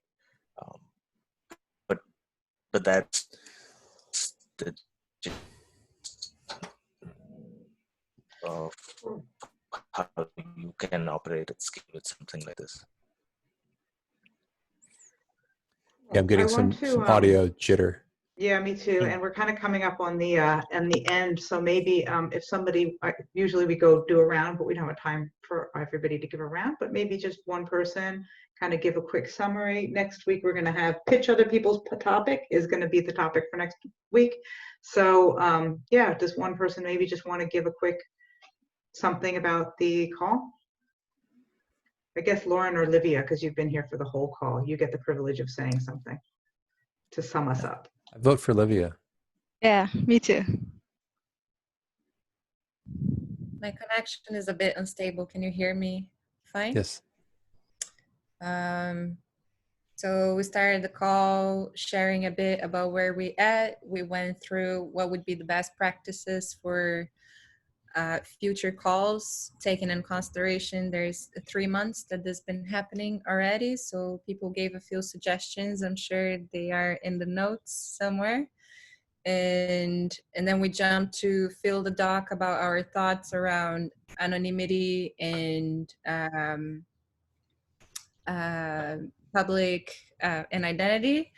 [SPEAKER 8] But that's the of how you can operate at scale with something like this.
[SPEAKER 9] Yeah, I'm getting some audio jitter.
[SPEAKER 1] Yeah, me too. And we're kind of coming up on the end. So maybe if somebody, usually we go do a round, but we don't have time for everybody to give a round. But maybe just one person kind of give a quick summary. Next week we're going to have pitch other people's topic is going to be the topic for next week. So yeah, does one person maybe just want to give a quick something about the call? I guess Lauren or Livia, because you've been here for the whole call, you get the privilege of saying something to sum us up.
[SPEAKER 9] I vote for Livia.
[SPEAKER 7] Yeah, me too.
[SPEAKER 2] My connection is a bit unstable. Can you hear me fine?
[SPEAKER 9] Yes.
[SPEAKER 2] So we started the call sharing a bit about where we at. We went through what would be the best practices for future calls, taking in consideration there's 3 months that this has been happening already. So people gave a few suggestions. I'm sure they are in the notes somewhere. And then we jumped to fill the doc about our thoughts around anonymity and public and identity.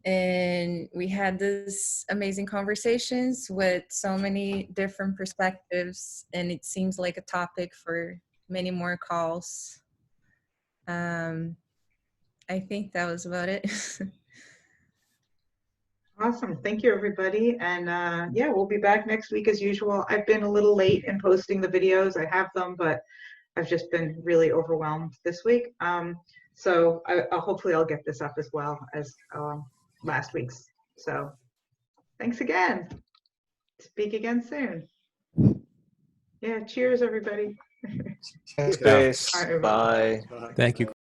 [SPEAKER 2] And we had this amazing conversations with so many different perspectives, and it seems like a topic for many more calls. I think that was about it.
[SPEAKER 1] Awesome. Thank you, everybody. And yeah, we'll be back next week as usual. I've been a little late in posting the videos. I have them, but I've just been really overwhelmed this week. So hopefully I'll get this up as well as last week's. So thanks again. Speak again soon. Yeah, cheers, everybody.
[SPEAKER 8] Grace,
[SPEAKER 1] All right, everyone.
[SPEAKER 8] bye.
[SPEAKER 10] Bye.
[SPEAKER 9] Thank you.